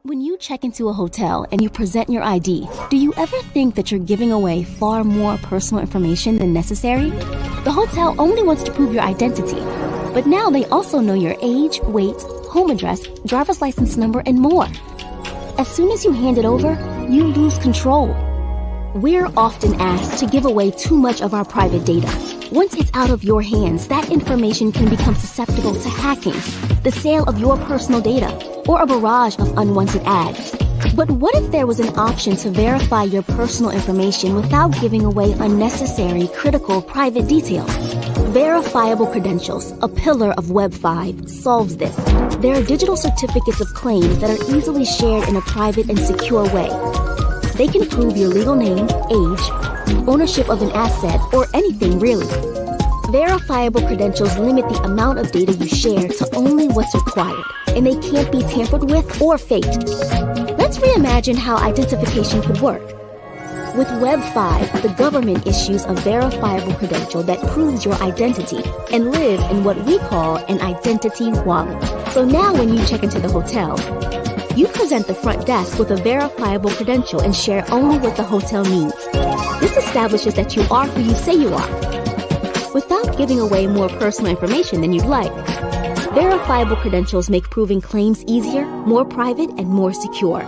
When you check into a hotel and you present your ID, do you ever think that you're giving away far more personal information than necessary? The hotel only wants to prove your identity, but now they also know your age, weight, home address, driver's license number, and more. As soon as you hand it over, you lose control. We're often asked to give away too much of our private data. Once it's out of your hands, that information can become susceptible to hacking, the sale of your personal data, or a barrage of unwanted ads. But what if there was an option to verify your personal information without giving away unnecessary, critical, private details? Verifiable credentials, a pillar of Web 5, solves this. There are digital certificates of claims that are easily shared in a private and secure way. They can prove your legal name, age, ownership of an asset, or anything really. Verifiable credentials limit the amount of data you share to only what's required, and they can't be tampered with or faked. Let's reimagine how identification could work. With Web 5, the government issues a verifiable credential that proves your identity and lives in what we call an identity wallet. So now when you check into the hotel, you present the front desk with a verifiable credential and share only what the hotel needs. This establishes that you are who you say you are, without giving away more personal information than you'd like. Verifiable credentials make proving claims easier, more private, and more secure.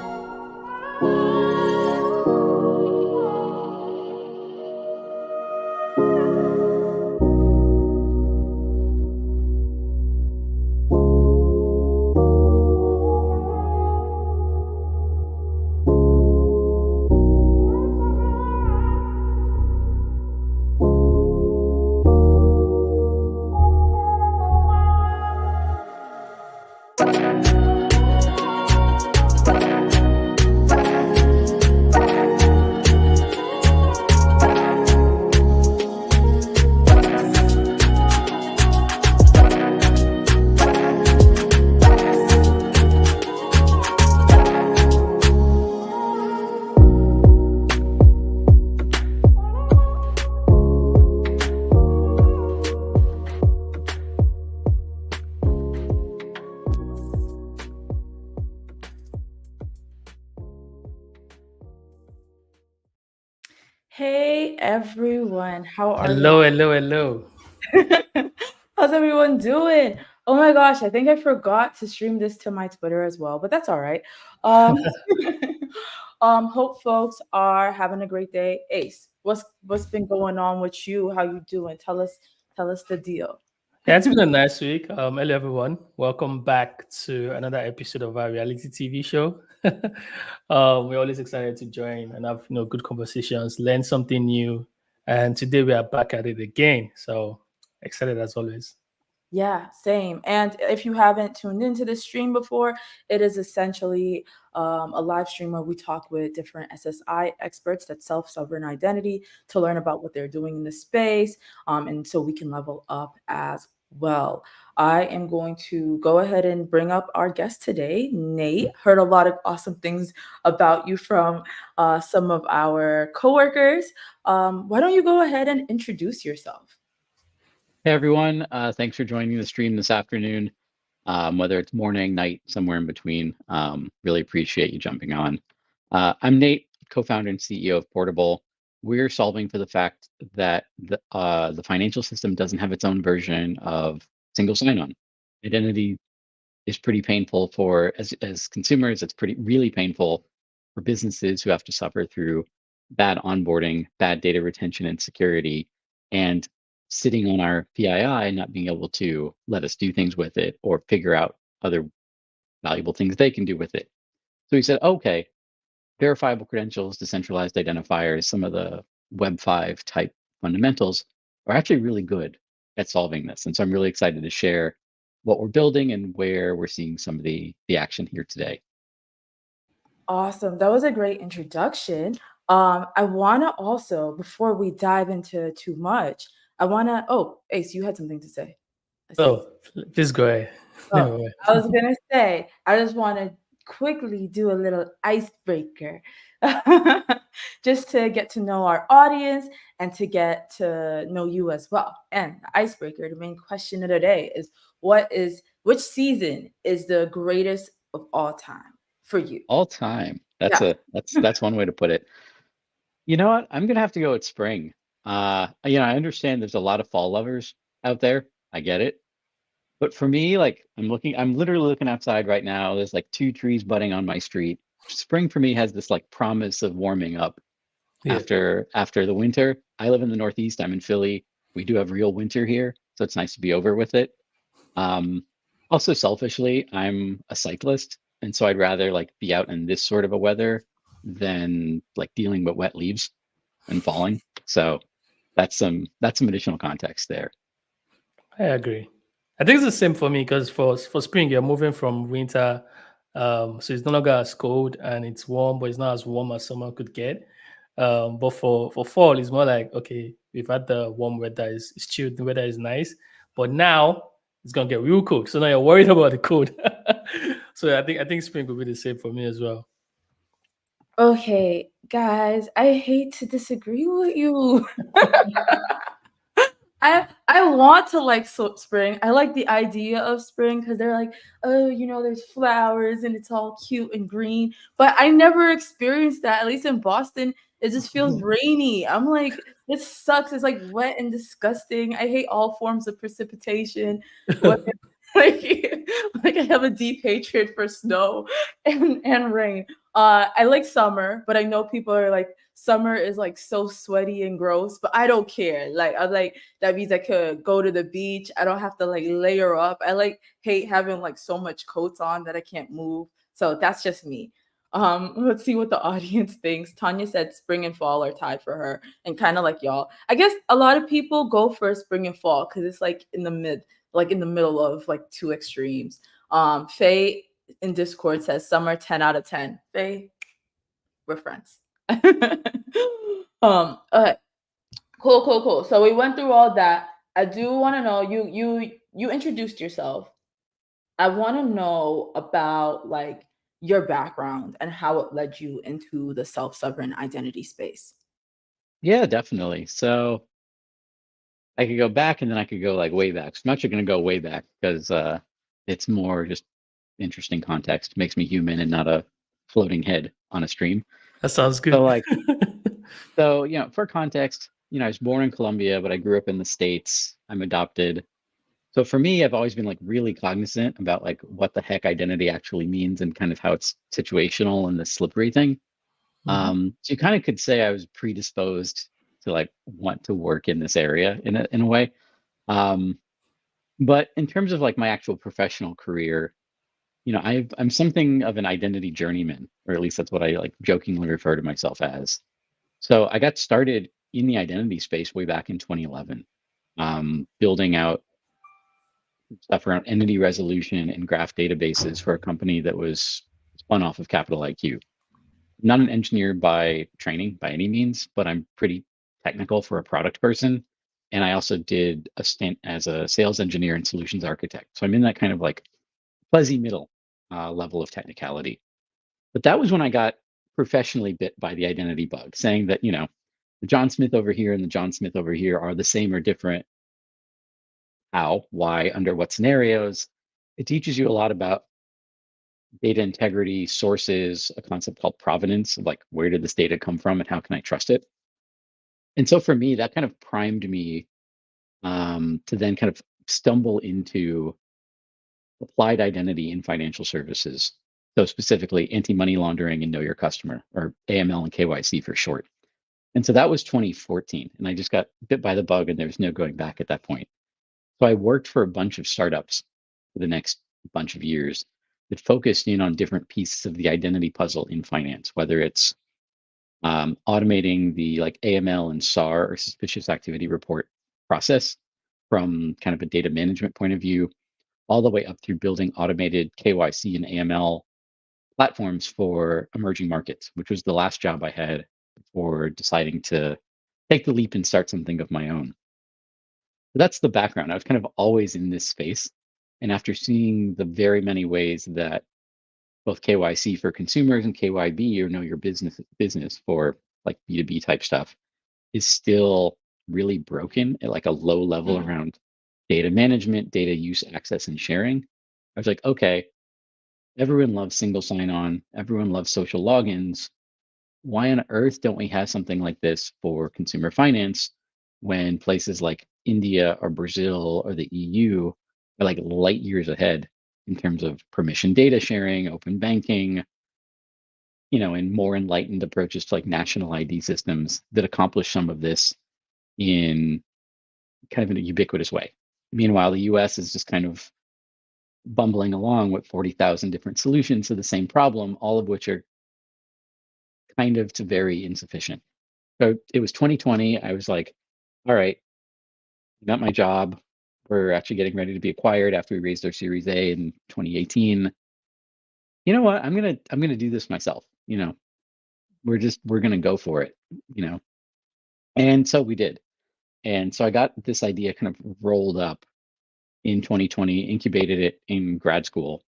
Hey everyone, how are Hello. you? How's everyone doing? Oh my gosh, I think I forgot to stream this to my Twitter as well, but that's all right. Um, hope folks are having a great day. Ace, what's been going on with you? How you doing? Tell us the deal. Yeah, it's been a nice week. Hello, everyone. Welcome back to another episode of our reality TV show. We're always excited to join and have good conversations, learn something new. And today we are back at it again. So excited as always. Yeah, same. And if you haven't tuned into this stream before, it is essentially a live stream where we talk with different SSI experts, that self-sovereign identity, to learn about what they're doing in the space, and so we can level up as well. I am going to go ahead and bring up our guest today, Nate. Heard a lot of awesome things about you from some of our coworkers. Why don't you go ahead and introduce yourself? Hey everyone, thanks for joining the stream this afternoon. Whether it's morning, night, somewhere in between, really appreciate you jumping on. I'm Nate, co-founder and CEO of Portabl. We're solving for the fact that the financial system doesn't have its own version of single sign-on. Identity is pretty painful for as consumers. It's really painful for businesses who have to suffer through bad onboarding, bad data retention and security, and sitting on our PII, not being able to let us do things with it or figure out other valuable things they can do with it. So we said, okay, verifiable credentials, decentralized identifiers, some of the Web 5 type fundamentals are actually really good at solving this. And so I'm really excited to share what we're building and where we're seeing some of the action here today. Awesome. That was a great introduction. I want to also, before we dive into too much, Ace, you had something to say. I see. Oh, please go ahead. Oh, I was going to say, I just want to quickly do a little icebreaker just to get to know our audience and to get to know you as well. And the icebreaker, the main question of the day is which season is the greatest of all time? for you? All time. Yeah. That's one way to put it. You know what? I'm gonna have to go with spring. I understand there's a lot of fall lovers out there. I get it. But for me, like I'm literally looking outside right now. There's like 2 trees budding on my street. Spring for me has this like promise of warming up Yeah. after the winter. I live in the Northeast. I'm in Philly. We do have real winter here, so it's nice to be over with it. Um, Also selfishly, I'm a cyclist, and so I'd rather like be out in this sort of a weather than like dealing with wet leaves and falling. So that's some additional context there. I agree. I think it's the same for me because for spring you're moving from winter, so it's no longer as cold and it's warm, but it's not as warm as summer could get. But for fall, it's more like okay, we've had the warm weather, it's chilled, the weather is nice, but now it's gonna get real cold. So now you're worried about the cold. So I think spring will be the same for me as well. Okay, guys, I hate to disagree with you. I want to like spring. I like the idea of spring because they're like, oh, there's flowers and it's all cute and green. But I never experienced that. At least in Boston, it just feels rainy. I'm like, this sucks. It's like wet and disgusting. I hate all forms of precipitation. What- like, like I have a deep hatred for snow and rain. I like summer, but I know people are like, summer is like so sweaty and gross, but I don't care. Like I like that means I could go to the beach. I don't have to like layer up. I like hate having like so much coats on that I can't move. So that's just me. Let's see what the audience thinks. Tanya said spring and fall are tied for her, and kind of like y'all. I guess a lot of people go for spring and fall because it's like in the middle of like two extremes. Faye in Discord says summer 10 out of 10. Faye, we're friends. Okay. Cool. So we went through all that. I do want to know you introduced yourself. I want to know about like your background and how it led you into the self-sovereign identity space. Yeah, definitely. So I could go back and then I could go like way back. So I'm actually going to go way back because it's more just interesting context. Makes me human and not a floating head on a stream. That sounds good. So like, for context, I was born in Colombia, but I grew up in the States. I'm adopted. So for me, I've always been like really cognizant about like what the heck identity actually means and kind of how it's situational and the slippery thing. So you kind of could say I was predisposed to like want to work in this area in a way. Um, but in terms of like my actual professional career, I'm something of an identity journeyman, or at least that's what I like jokingly refer to myself as. So I got started in the identity space way back in 2011, building out stuff around entity resolution and graph databases for a company that was spun off of Capital IQ. Not an engineer by training by any means, but I'm pretty technical for a product person. And I also did a stint as a sales engineer and solutions architect. So I'm in that kind of like fuzzy middle level of technicality. But that was when I got professionally bit by the identity bug, saying that, the John Smith over here and the John Smith over here are the same or different. How, why, under what scenarios. It teaches you a lot about data integrity, sources, a concept called provenance, of like where did this data come from and how can I trust it? And so for me, that kind of primed me to then kind of stumble into applied identity in financial services. So specifically anti-money laundering and know your customer, or AML and KYC for short. And so that was 2014. And I just got bit by the bug and there was no going back at that point. So I worked for a bunch of startups for the next bunch of years that focused in on different pieces of the identity puzzle in finance, whether it's automating the like AML and SAR or suspicious activity report process from kind of a data management point of view, all the way up through building automated KYC and AML platforms for emerging markets, which was the last job I had before deciding to take the leap and start something of my own. So that's the background. I was kind of always in this space. And after seeing the very many ways that both KYC for consumers and KYB, or know your business for like B2B type stuff, is still really broken at like a low level around data management, data use, access, and sharing. I was like, okay, everyone loves single sign-on, everyone loves social logins. Why on earth don't we have something like this for consumer finance when places like India or Brazil or the EU are like light years ahead in terms of permission data sharing, open banking, and more enlightened approaches to like national ID systems that accomplish some of this in kind of a ubiquitous way. Meanwhile, the US is just kind of bumbling along with 40,000 different solutions to the same problem, all of which are kind of to very insufficient. So it was 2020. I was like, all right, I got my job. We're actually getting ready to be acquired after we raised our Series A in 2018. You know what? I'm gonna do this myself. We're gonna go for it. And so we did. And so I got this idea kind of rolled up in 2020, incubated it in grad school,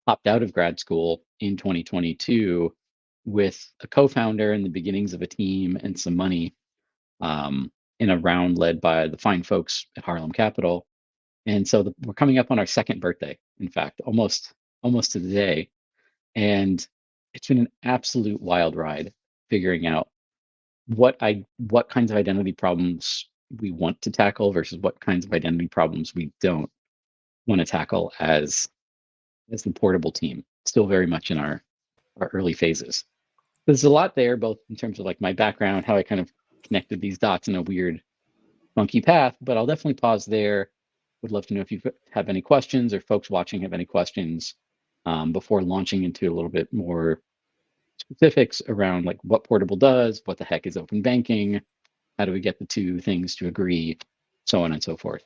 popped out of grad school in 2022 with a co-founder and the beginnings of a team and some money, in a round led by the fine folks at Harlem Capital. And so we're coming up on our second birthday, in fact, almost to the day. And it's been an absolute wild ride figuring out what kinds of identity problems we want to tackle versus what kinds of identity problems we don't want to tackle as the Portabl team. Still very much in our early phases. There's a lot there, both in terms of like my background, how I kind of connected these dots in a weird, funky path, but I'll definitely pause there. Would love to know if you have any questions or folks watching have any questions, before launching into a little bit more specifics around like what Portabl does, what the heck is open banking, how do we get the two things to agree, so on and so forth.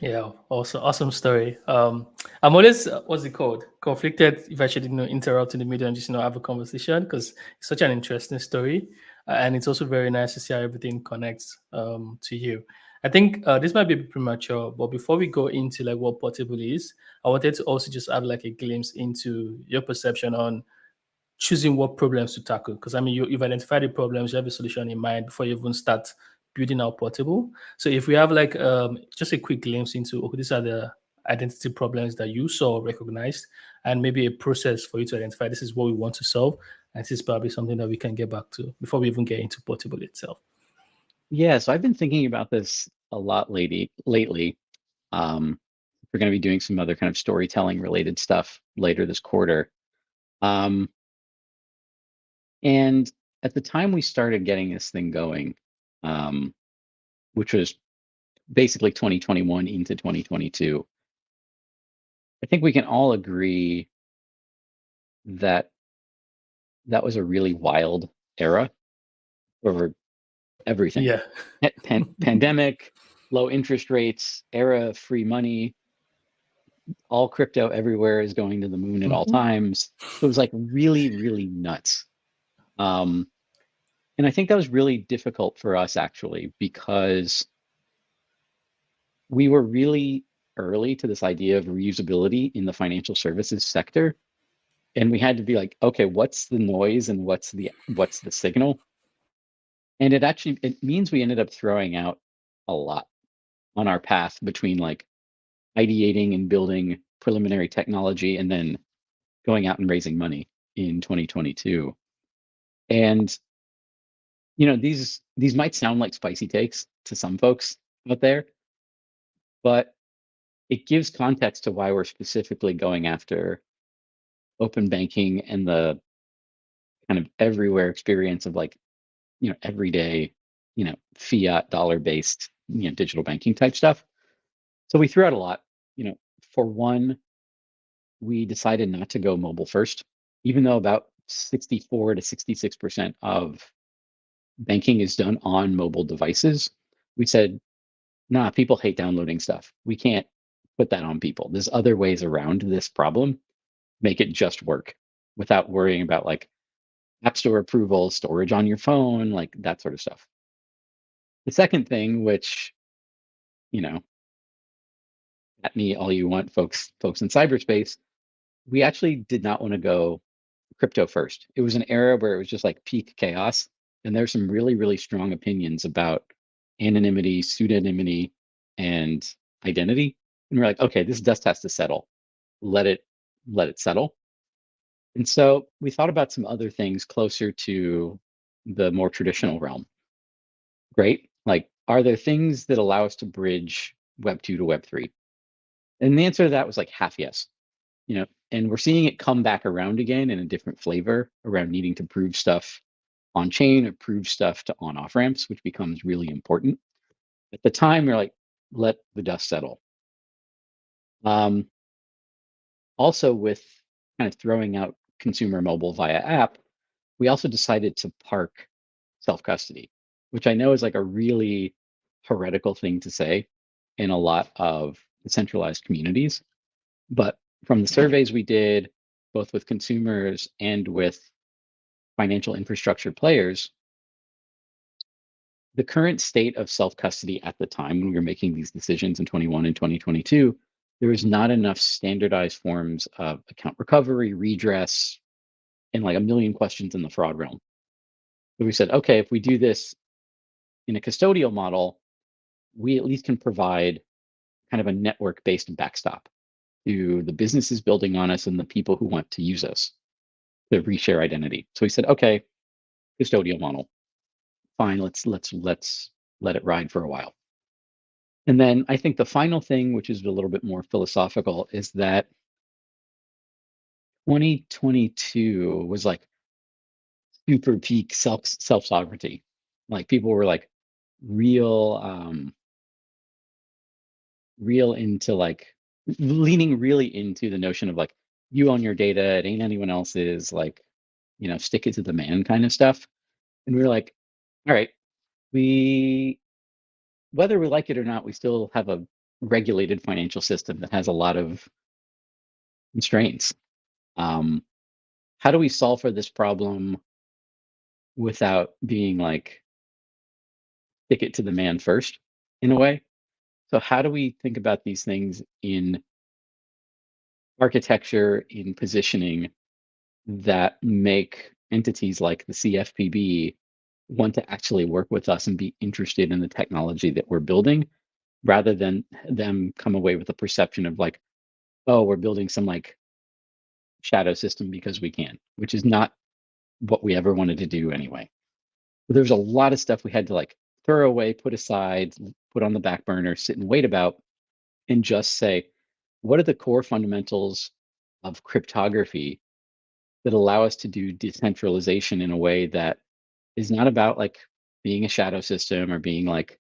Yeah, also awesome story. I'm always what's it called? Conflicted if I should interrupt in the middle and just have a conversation because it's such an interesting story, and it's also very nice to see how everything connects to you. I think this might be a bit premature, but before we go into like what Portabl is, I wanted to also just have like a glimpse into your perception on choosing what problems to tackle. Because I mean, you've identified the problems, you have a solution in mind before you even start building out Portabl. So if we have like just a quick glimpse into, okay, these are the identity problems that you saw recognized, and maybe a process for you to identify this is what we want to solve, and this is probably something that we can get back to before we even get into Portabl itself. Yeah, so I've been thinking about this a lot lately. We're going to be doing some other kind of storytelling related stuff later this quarter. And at the time we started getting this thing going, which was basically 2021 into 2022, I think we can all agree that that was a really wild era over everything. Yeah. Pandemic, low interest rates, era of free money, all crypto everywhere is going to the moon at all times. So it was like really, really nuts. And I think that was really difficult for us actually, because we were really early to this idea of reusability in the financial services sector. And we had to be like, okay, what's the noise and what's the signal? And it means we ended up throwing out a lot on our path between like ideating and building preliminary technology and then going out and raising money in 2022. And these might sound like spicy takes to some folks out there, but it gives context to why we're specifically going after open banking and the kind of everywhere experience of like, everyday, fiat dollar based, digital banking type stuff. So we threw out a lot. For one, we decided not to go mobile first, even though about 64 to 66% of banking is done on mobile devices. We said, nah, people hate downloading stuff. We can't put that on people. There's other ways around this problem. Make it just work without worrying about like app store approval, storage on your phone, like that sort of stuff. The second thing, which, at me all you want, folks in cyberspace, we actually did not want to go crypto first. It was an era where it was just like peak chaos. And there's some really, really strong opinions about anonymity, pseudonymity, and identity. And we're like, okay, this dust has to settle. Let it let it settle. And so we thought about some other things closer to the more traditional realm. Great. Like, are there things that allow us to bridge Web 2 to Web 3? And the answer to that was like half yes. And we're seeing it come back around again in a different flavor around needing to prove stuff on chain or prove stuff to on off ramps, which becomes really important. At the time, we're like, let the dust settle. Also, with kind of throwing out consumer mobile via app, we also decided to park self-custody, which I know is like a really heretical thing to say in a lot of decentralized communities. But from the surveys we did, both with consumers and with financial infrastructure players, the current state of self-custody at the time when we were making these decisions in 21 and 2022, there was not enough standardized forms of account recovery, redress, and like a million questions in the fraud realm. So we said, okay, if we do this in a custodial model, we at least can provide kind of a network-based backstop to the businesses building on us and the people who want to use us to reshare identity. So we said, okay, custodial model, fine. Let's let it ride for a while. And then I think the final thing, which is a little bit more philosophical, is that 2022 was like super peak self sovereignty. Like people were like real real into like leaning really into the notion of like you own your data, it ain't anyone else's, like, stick it to the man kind of stuff. And we were like, all right, whether we like it or not, we still have a regulated financial system that has a lot of constraints. How do we solve for this problem without being like stick it to the man first in a way? So how do we think about these things in architecture, in positioning that make entities like the CFPB want to actually work with us and be interested in the technology that we're building, rather than them come away with a perception of like, oh, we're building some like shadow system because we can, which is not what we ever wanted to do anyway. But there's a lot of stuff we had to like throw away, put aside, put on the back burner, sit and wait about, and just say, what are the core fundamentals of cryptography that allow us to do decentralization in a way that is not about like being a shadow system or being like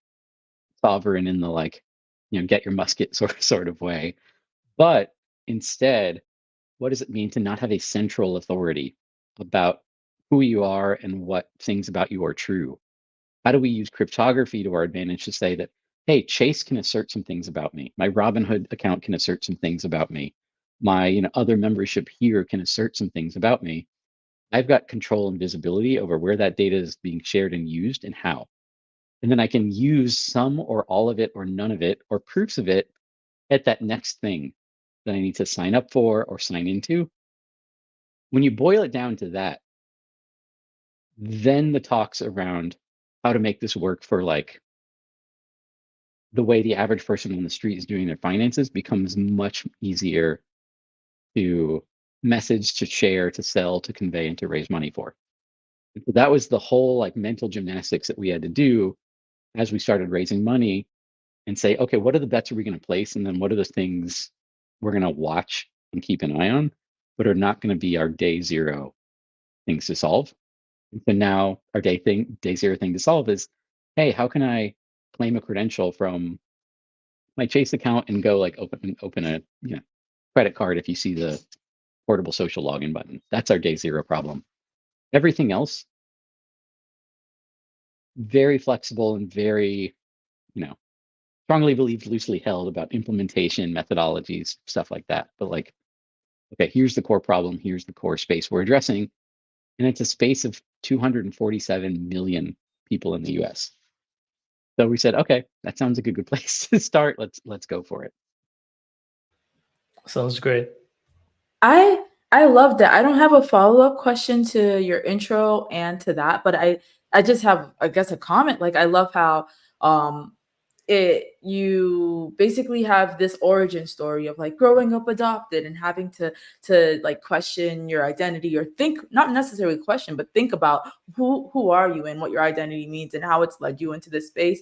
sovereign in the like, get your musket sort of way, but instead, what does it mean to not have a central authority about who you are and what things about you are true? How do we use cryptography to our advantage to say that, hey, Chase can assert some things about me. My Robinhood account can assert some things about me. My other membership here can assert some things about me. I've got control and visibility over where that data is being shared and used and how. And then I can use some or all of it or none of it or proofs of it at that next thing that I need to sign up for or sign into. When you boil it down to that, then the talks around how to make this work for like the way the average person on the street is doing their finances becomes much easier to message, to share, to sell, to convey, and to raise money for. That was the whole like mental gymnastics that we had to do as we started raising money and say, okay, what are the bets are we going to place? And then what are the things we're going to watch and keep an eye on, but are not going to be our day zero things to solve. And so now our day zero thing to solve is, hey, how can I claim a credential from my Chase account and go like open a credit card if you see the Portabl social login button? That's our day zero problem. Everything else, very flexible and very, strongly believed, loosely held about implementation, methodologies, stuff like that. But like, okay, here's the core problem. Here's the core space we're addressing. And it's a space of 247 million people in the US. So we said, okay, that sounds like a good place to start. Let's go for it. Sounds great. I love that. I don't have a follow-up question to your intro and to that, but I just have, I guess, a comment. Like, I love how you basically have this origin story of like growing up adopted and having to like question your identity, or think, not necessarily question, but think about who are you and what your identity means and how it's led you into this space.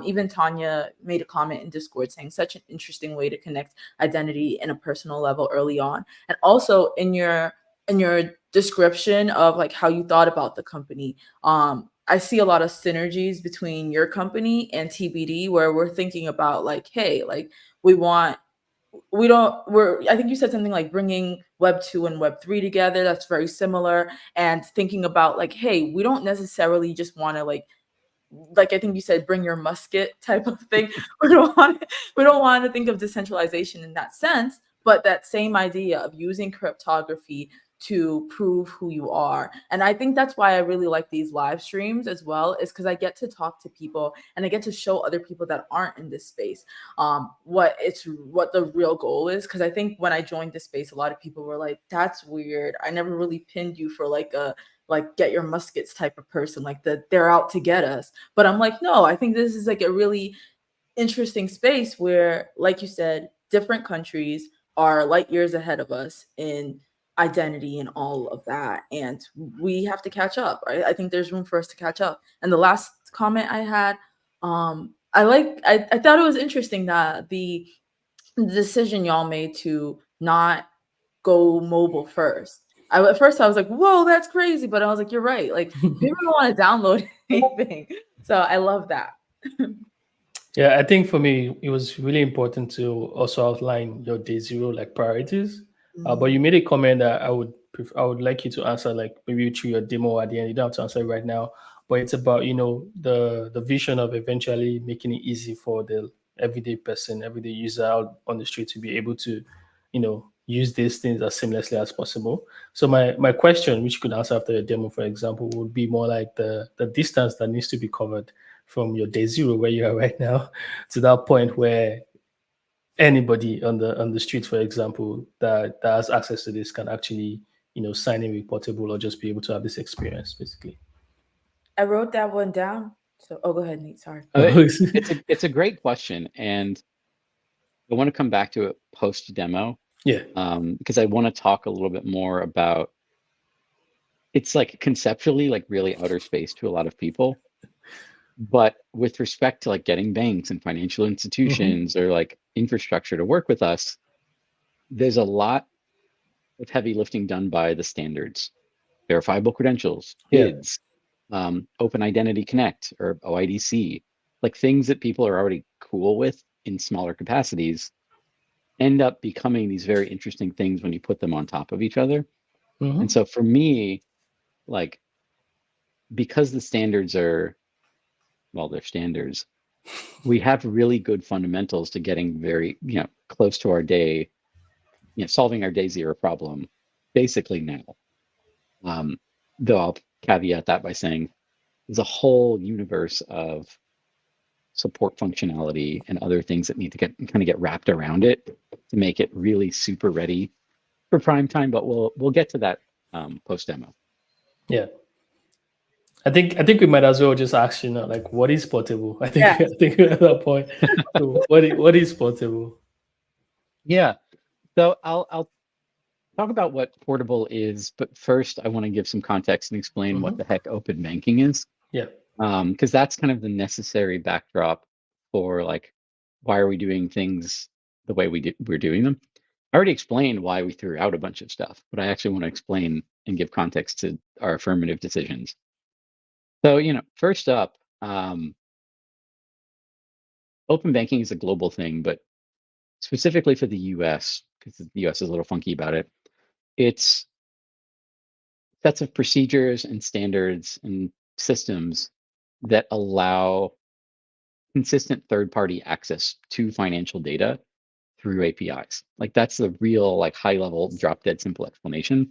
Even Tanya made a comment in Discord saying such an interesting way to connect identity in a personal level early on. And also in your description of like how you thought about the company, I see a lot of synergies between your company and TBD, where we're thinking about like, hey, like we want, we don't, we're, I think you said something like bringing Web 2 and Web 3 together. That's very similar. And thinking about like, hey, we don't necessarily just want to like I think you said, bring your musket type of thing. We don't want to think of decentralization in that sense, but that same idea of using cryptography to prove who you are. And I think that's why I really like these live streams as well, is because I get to talk to people and I get to show other people that aren't in this space what the real goal is. Because I think when I joined this space, a lot of people were like, that's weird, I never really pinned you for like a get your muskets type of person, like they're out to get us. But I'm like, no, I think this is like a really interesting space where, like you said, different countries are light years ahead of us in identity and all of that. And we have to catch up, right? I think there's room for us to catch up. And the last comment I had, I thought it was interesting that the decision y'all made to not go mobile first. At first I was like, whoa, that's crazy. But I was like, you're right. Like people don't want to download anything. So I love that. Yeah, I think for me, it was really important to also outline your day zero like priorities. But you made a comment that I would like you to answer, like maybe through your demo at the end. You don't have to answer it right now, but it's about the vision of eventually making it easy for the everyday person, everyday user out on the street to be able to use these things as seamlessly as possible. So my question, which you could answer after your demo, for example, would be more like the distance that needs to be covered from your day zero where you are right now to that point where anybody on the street, for example, that has access to this can actually sign in with Portable or just be able to have this experience basically. I wrote that one down. So go ahead, Nate. Sorry. It's a great question, and I want to come back to it post demo. Yeah. Because I want to talk a little bit more about, it's like conceptually like really outer space to a lot of people. But with respect to like getting banks and financial institutions or like infrastructure to work with us, there's a lot of heavy lifting done by the standards, verifiable credentials, HIDs, Open Identity Connect or OIDC, like things that people are already cool with in smaller capacities end up becoming these very interesting things when you put them on top of each other. And so for me, like, because the standards are, well, they're standards, we have really good fundamentals to getting very, close to our day, solving our day zero problem basically now. Though I'll caveat that by saying there's a whole universe of support functionality and other things that need to get wrapped around it to make it really super ready for prime time. But we'll get to that post demo. Yeah. I think we might as well just ask, like, what is Portable? I think we're at that point. So what is Portable? Yeah. So I'll talk about what Portable is, but first I want to give some context and explain what the heck open banking is. Yeah. Because that's kind of the necessary backdrop for like, why are we doing things the way we're doing them? I already explained why we threw out a bunch of stuff, but I actually want to explain and give context to our affirmative decisions. So, first up, open banking is a global thing, but specifically for the US, because the US is a little funky about it, it's sets of procedures and standards and systems that allow consistent third-party access to financial data through APIs. Like that's the real like high-level drop-dead simple explanation.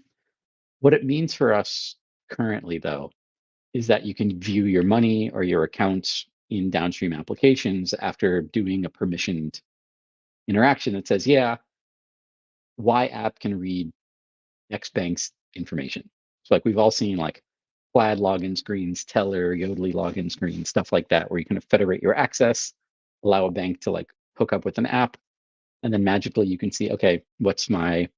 What it means for us currently, though, is that you can view your money or your accounts in downstream applications after doing a permissioned interaction that says, yeah, Y app can read X bank's information. So like we've all seen like Plaid login screens, Teller, Yodlee login screens, stuff like that, where you kind of federate your access allow a bank to like hook up with an app, and then magically you can see, okay, what's my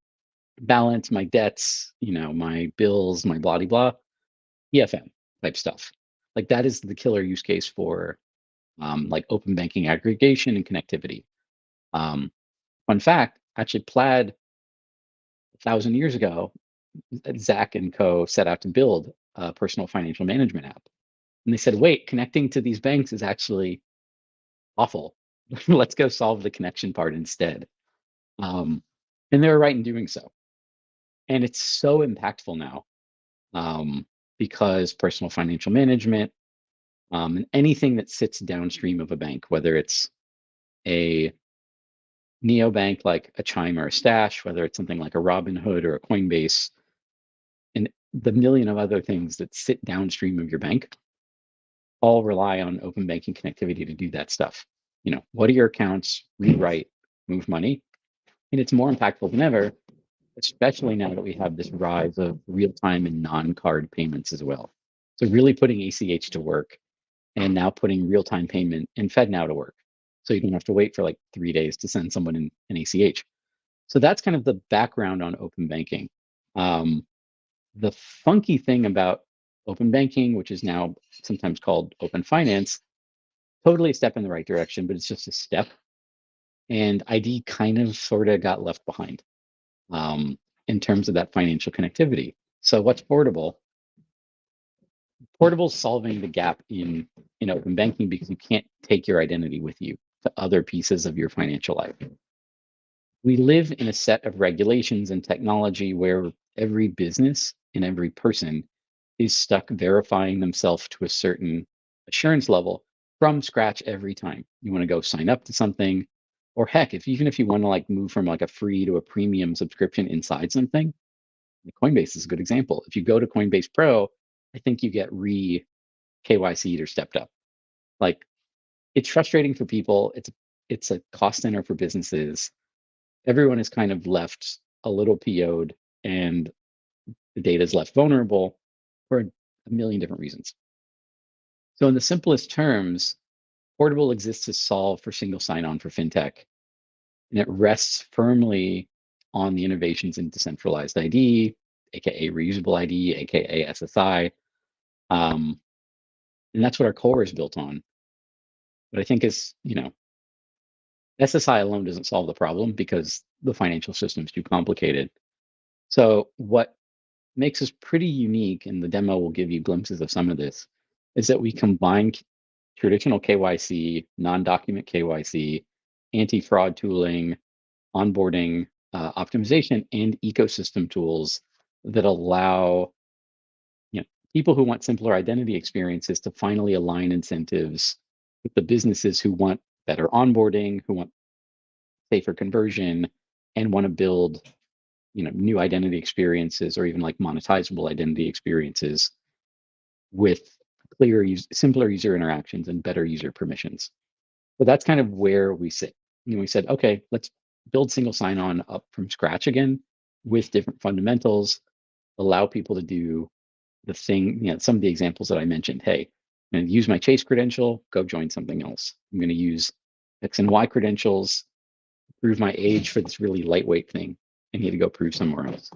balance, my debts, my bills, my blah blah, EFM type stuff. Like that is the killer use case for like open banking aggregation and connectivity. Fun fact, actually, Plaid 1,000 years ago, Zach and co set out to build a personal financial management app. And they said, wait, connecting to these banks is actually awful. Let's go solve the connection part instead. And they were right in doing so. And it's so impactful now because personal financial management and anything that sits downstream of a bank, whether it's a neobank like a Chime or a Stash, whether it's something like a Robinhood or a Coinbase, and the million of other things that sit downstream of your bank, all rely on open banking connectivity to do that stuff. What are your accounts? Read, write, move money. And it's more impactful than ever, especially now that we have this rise of real-time and non-card payments as well. So really putting ACH to work, and now putting real-time payment in FedNow to work. So you don't have to wait for like 3 days to send someone an ACH. So that's kind of the background on open banking. The funky thing about open banking, which is now sometimes called open finance, totally a step in the right direction, but it's just a step. And ID kind of sort of got left behind in terms of that financial connectivity. So what's Portabl? Portabl's solving the gap in open banking because you can't take your identity with you to other pieces of your financial life. We live in a set of regulations and technology where every business and every person is stuck verifying themselves to a certain assurance level from scratch every time. You want to go sign up to something, or heck, even if you want to like move from like a free to a premium subscription inside something, Coinbase is a good example. If you go to Coinbase Pro, I think you get KYC'd or stepped up. Like, it's frustrating for people. It's a cost center for businesses. Everyone is kind of left a little PO'd, and the data is left vulnerable for a million different reasons. So in the simplest terms, Portabl exists to solve for single sign-on for fintech, and it rests firmly on the innovations in decentralized ID, aka reusable ID, aka SSI. And that's what our core is built on. But I think SSI alone doesn't solve the problem because the financial system is too complicated. So what makes us pretty unique, and the demo will give you glimpses of some of this, is that we combine traditional KYC, non-document KYC, anti-fraud tooling, onboarding, optimization, and ecosystem tools that allow people who want simpler identity experiences to finally align incentives with the businesses who want better onboarding, who want safer conversion, and want to build new identity experiences, or even like monetizable identity experiences with simpler user interactions and better user permissions. So that's kind of where we sit. We said, okay, let's build single sign-on up from scratch again with different fundamentals, allow people to do the thing, some of the examples that I mentioned. Hey, I'm going to use my Chase credential, go join something else. I'm going to use X and Y credentials, prove my age for this really lightweight thing. I need to go prove somewhere else.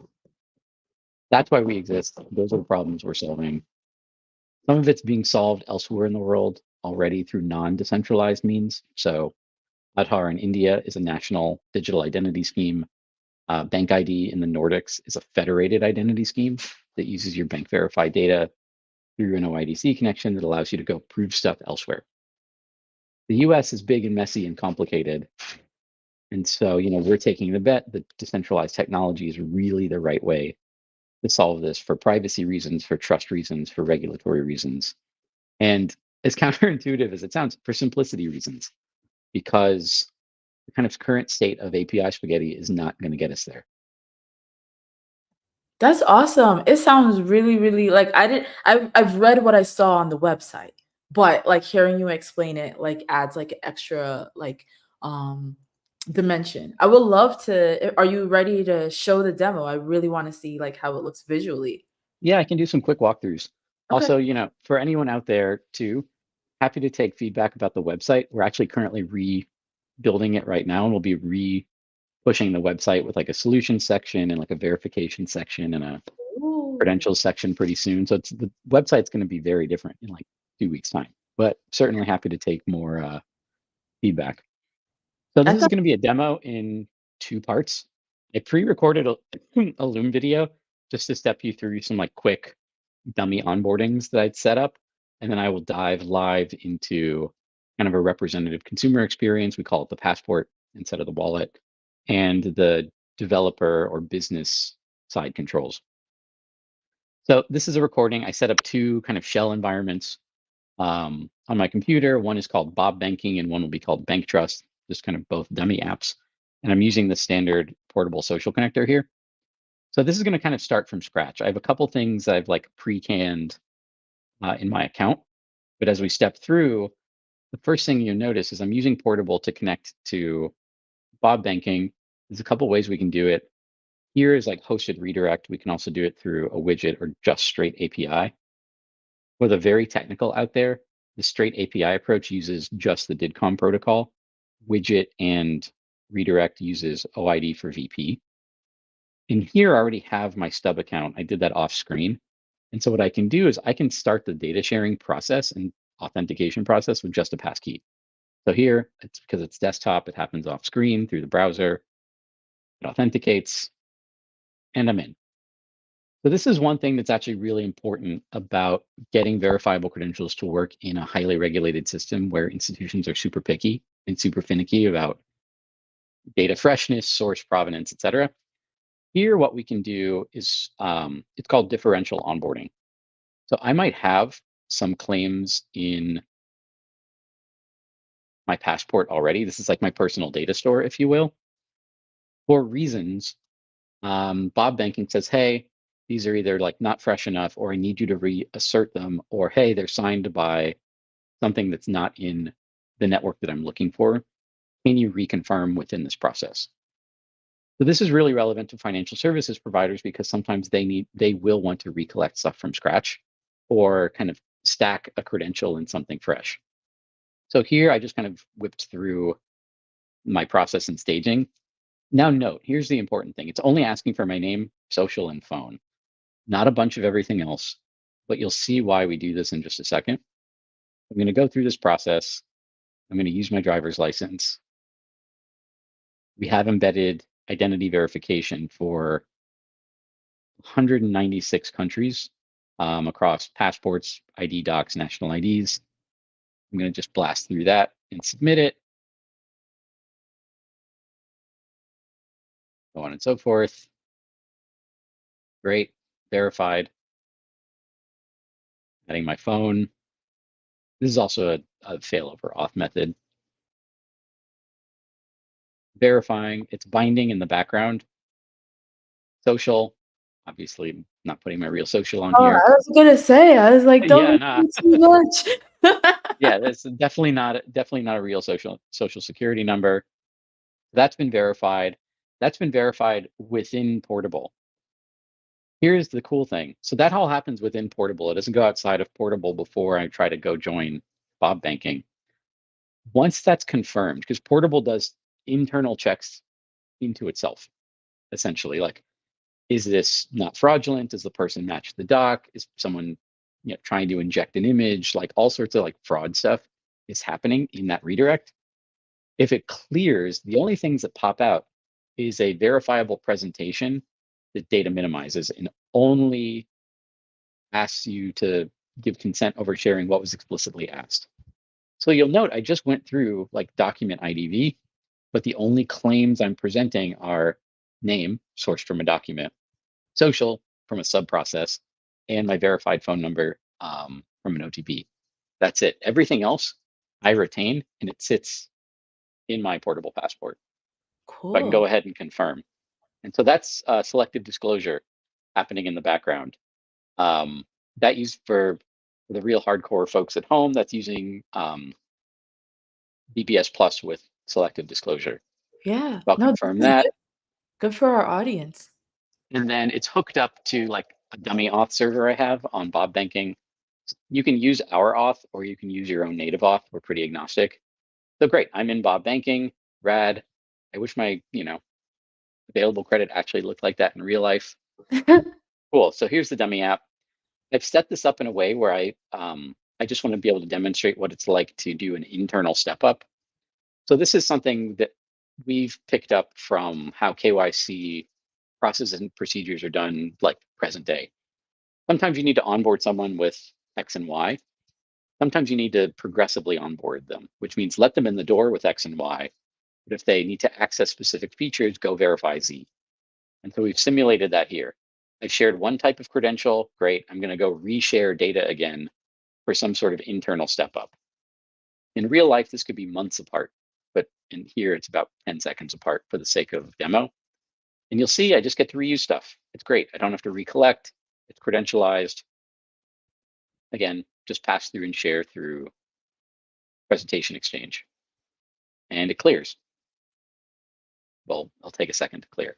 That's why we exist. Those are the problems we're solving. Some of it's being solved elsewhere in the world already through non-decentralized means. So Aadhaar in India is a national digital identity scheme. Bank ID in the Nordics is a federated identity scheme that uses your bank verified data through an OIDC connection that allows you to go prove stuff elsewhere. The US is big and messy and complicated. And so, we're taking the bet that decentralized technology is really the right way to solve this for privacy reasons, for trust reasons, for regulatory reasons. And as counterintuitive as it sounds, for simplicity reasons, because the kind of current state of API spaghetti is not going to get us there. That's awesome. It sounds really, really like I've read what I saw on the website, but like hearing you explain it like adds like an extra like dimension. I would love to. Are you ready to show the demo? I really want to see like how it looks visually. Yeah, I can do some quick walkthroughs. Okay. Also, for anyone out there too, Happy to take feedback about the website. We're actually currently rebuilding it right now, and we'll be pushing the website with like a solution section and like a verification section and a credentials section pretty soon. So the website's going to be very different in like 2 weeks time, but certainly happy to take more feedback. So this is going to be a demo in 2 parts. I pre-recorded a Loom video just to step you through some like quick dummy onboardings that I'd set up. And then I will dive live into kind of a representative consumer experience. We call it the passport instead of the wallet, and the developer or business side controls. So this is a recording. I set up 2 kind of shell environments on my computer. One is called Bob Banking and one will be called Bank Trust, just kind of both dummy apps. And I'm using the standard portable social connector here. So this is going to kind of start from scratch. I have a couple things I've like pre-canned in my account. But as we step through, the first thing you notice is I'm using Portabl to connect to Bob Banking. There's a couple ways we can do it. Here is like hosted redirect. We can also do it through a widget or just straight API. For the very technical out there, the straight API approach uses just the DIDCOM protocol. Widget and redirect uses OID for VP. In here, I already have my stub account. I did that off screen. And so what I can do is I can start the data sharing process and authentication process with just a passkey. So here, it's because it's desktop, it happens off screen through the browser. It authenticates, and I'm in. So this is one thing that's actually really important about getting verifiable credentials to work in a highly regulated system where institutions are super picky and super finicky about data freshness, source provenance, et cetera. Here, what we can do is it's called differential onboarding. So I might have some claims in my passport already. This is like my personal data store, if you will. For reasons, Bob Banking says, hey, these are either like not fresh enough, or I need you to reassert them, or hey, they're signed by something that's not in the network that I'm looking for. Can you reconfirm within this process? So this is really relevant to financial services providers because sometimes they will want to recollect stuff from scratch or kind of stack a credential in something fresh. So here I just kind of whipped through my process and staging. Now note, here's the important thing. It's only asking for my name, social, and phone, not a bunch of everything else, but you'll see why we do this in just a second. I'm going to go through this process. I'm going to use my driver's license. We have embedded identity verification for 196 countries across passports, ID docs, national IDs. I'm going to just blast through that and submit it. So on and so forth. Great, verified. Adding my phone. This is also a failover auth method. Verifying, it's binding in the background. Social, obviously not putting my real social on here. I was gonna say, I was like, don't Yeah, too much. Yeah, that's definitely not a real social security number. That's been verified. That's been verified within Portabl. Here's the cool thing. So that all happens within Portabl. It doesn't go outside of Portabl before I try to go join Bob Banking. Once that's confirmed, because Portabl does internal checks into itself, essentially, like, is this not fraudulent? Does the person match the doc? Is someone trying to inject an image? Like all sorts of like fraud stuff is happening in that redirect. If it clears, the only things that pop out is a verifiable presentation that data minimizes and only asks you to give consent over sharing what was explicitly asked. So you'll note I just went through like document IDV, but the only claims I'm presenting are name, sourced from a document, social from a sub-process, and my verified phone number from an OTP. That's it. Everything else I retain, and it sits in my Portabl passport. Cool. So I can go ahead and confirm. And so that's selective disclosure happening in the background. That used for the real hardcore folks at home, that's using BBS Plus with selective disclosure. Yeah. I'll confirm that. Good for our audience. And then it's hooked up to like a dummy auth server I have on Bob Banking. You can use our auth or you can use your own native auth. We're pretty agnostic. So great, I'm in Bob Banking, rad. I wish my, available credit actually looked like that in real life. Cool, so here's the dummy app. I've set this up in a way where I just want to be able to demonstrate what it's like to do an internal step up. So this is something that we've picked up from how KYC processes and procedures are done like present day. Sometimes you need to onboard someone with X and Y. Sometimes you need to progressively onboard them, which means let them in the door with X and Y. But if they need to access specific features, go verify Z. And so we've simulated that here. I've shared one type of credential. Great. I'm going to go reshare data again for some sort of internal step up. In real life, this could be months apart, but in here, it's about 10 seconds apart for the sake of demo. And you'll see I just get to reuse stuff. It's great. I don't have to recollect. It's credentialized. Again, just pass through and share through presentation exchange. And it clears. Well, I'll take a second to clear.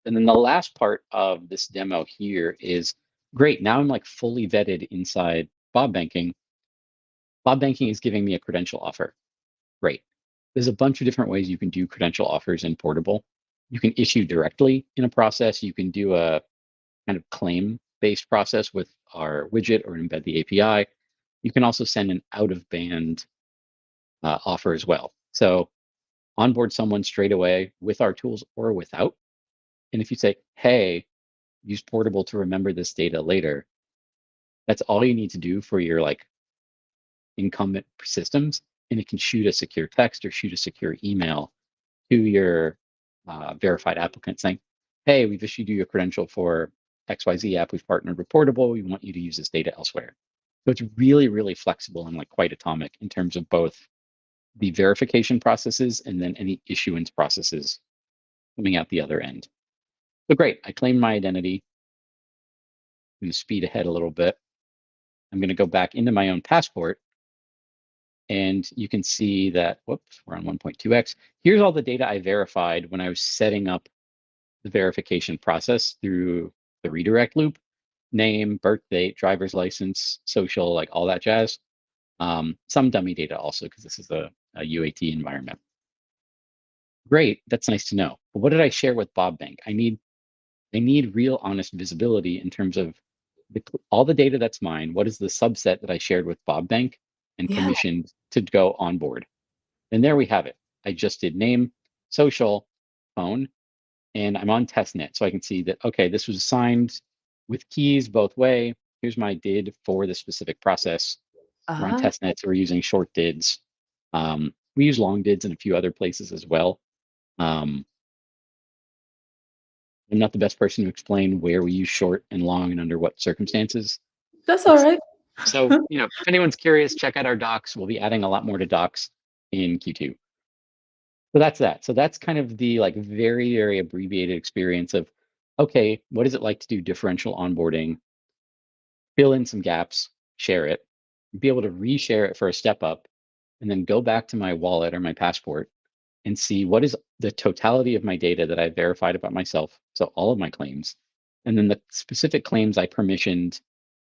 And then the last part of this demo here is great. Now I'm like fully vetted inside Bob Banking. Bob Banking is giving me a credential offer. Great. There's a bunch of different ways you can do credential offers in Portabl. You can issue directly in a process. You can do a kind of claim-based process with our widget or embed the API. You can also send an out-of-band offer as well. So onboard someone straight away with our tools or without. And if you say, hey, use Portabl to remember this data later, that's all you need to do for your like incumbent systems. And it can shoot a secure text or shoot a secure email to your verified applicant saying, hey, we've issued you a credential for XYZ app. We've partnered with Portabl. We want you to use this data elsewhere. So it's really, really flexible and like quite atomic in terms of both the verification processes and then any issuance processes coming out the other end. So great, I claimed my identity. I'm going to speed ahead a little bit. I'm going to go back into my own passport. And you can see that, whoops, we're on 1.2x. Here's all the data I verified when I was setting up the verification process through the redirect loop. Name, birth date, driver's license, social, like all that jazz. Some dummy data also, because this is a UAT environment. Great, that's nice to know. But what did I share with Bob Bank? I need real honest visibility in terms of all the data that's mine. What is the subset that I shared with Bob Bank and permissioned to go on board? And there we have it. I just did name, social, phone, and I'm on testnet. So I can see that, okay, this was assigned with keys both way. Here's my did for the specific process. We're on testnet, so we're using short dids. We use long dids in a few other places as well. I'm not the best person to explain where we use short and long and under what circumstances. That's all right. So, if anyone's curious, check out our docs. We'll be adding a lot more to docs in Q2. So that's that. So that's kind of the like very, very abbreviated experience of, okay, what is it like to do differential onboarding, fill in some gaps, share it, be able to reshare it for a step up, and then go back to my wallet or my passport and see what is the totality of my data that I verified about myself. So all of my claims, and then the specific claims I permissioned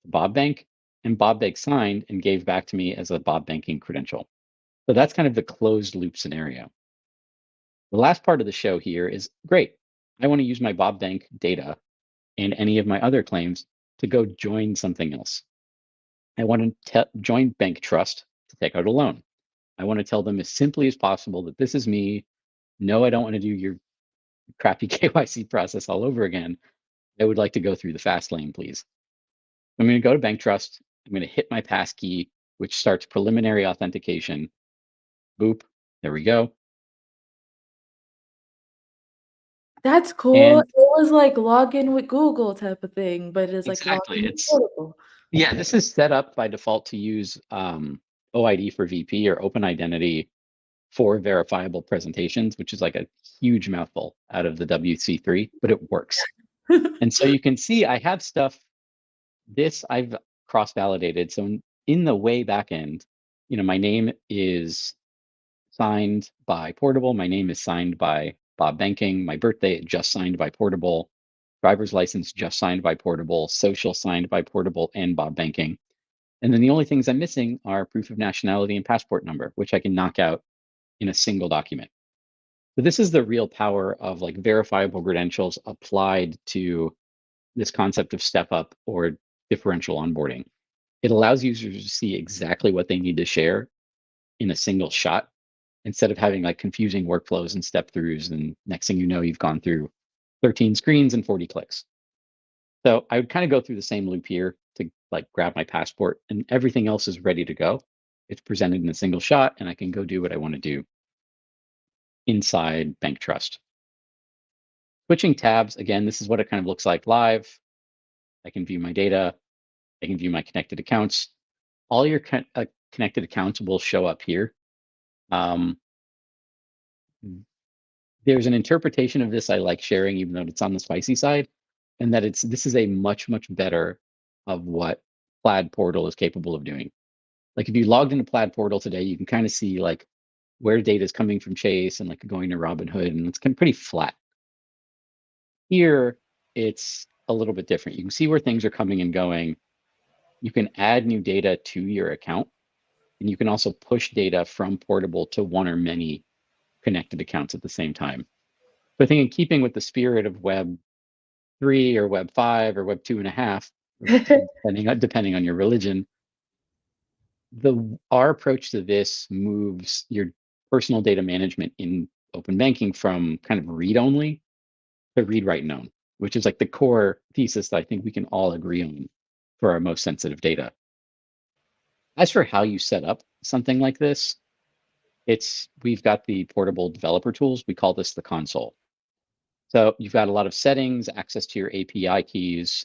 Bob Bank, and Bob Bank signed and gave back to me as a Bob Banking credential. So that's kind of the closed loop scenario. The last part of the show here is great. I want to use my Bob Bank data and any of my other claims to go join something else. I want to join Bank Trust to take out a loan. I want to tell them as simply as possible that this is me. No, I don't want to do your crappy KYC process all over again. I would like to go through the fast lane, please. I'm going to go to Bank Trust. I'm going to hit my passkey, which starts preliminary authentication. Boop. There we go. That's cool. And it was like login with Google type of thing, but it's like exactly. login with Portabl. Yeah, this is set up by default to use OID for VP or Open Identity for verifiable presentations, which is like a huge mouthful out of the WC3, but it works. And so you can see I have stuff. This I've cross-validated. So in the way back end, my name is signed by Portabl. My name is signed by Bob Banking. My birthday just signed by Portabl. Driver's license just signed by Portabl. Social signed by Portabl and Bob Banking. And then the only things I'm missing are proof of nationality and passport number, which I can knock out in a single document. So this is the real power of like verifiable credentials applied to this concept of step up or differential onboarding. It allows users to see exactly what they need to share in a single shot instead of having like confusing workflows and step throughs. And next thing you know, you've gone through 13 screens and 40 clicks. So I would kind of go through the same loop here to like grab my passport, and everything else is ready to go. It's presented in a single shot, and I can go do what I want to do inside Bank Trust. Switching tabs, again, this is what it kind of looks like live. I can view my data. I can view my connected accounts. All your connected accounts will show up here. There's an interpretation of this I like sharing, even though it's on the spicy side, and that this is a much, much better of what Plaid Portal is capable of doing. Like if you logged into Plaid Portal today, you can kind of see like where data is coming from Chase and like going to Robinhood, and it's kind of pretty flat. Here, it's a little bit different. You can see where things are coming and going. You can add new data to your account, and you can also push data from Portabl to one or many connected accounts at the same time. So I think in keeping with the spirit of Web 3 or Web 5 or Web 2.5, depending on your religion, our approach to this moves your personal data management in open banking from kind of read only to read, write, known, which is like the core thesis that I think we can all agree on for our most sensitive data. As for how you set up something like this, we've got the Portabl developer tools. We call this the console. So you've got a lot of settings, access to your API keys,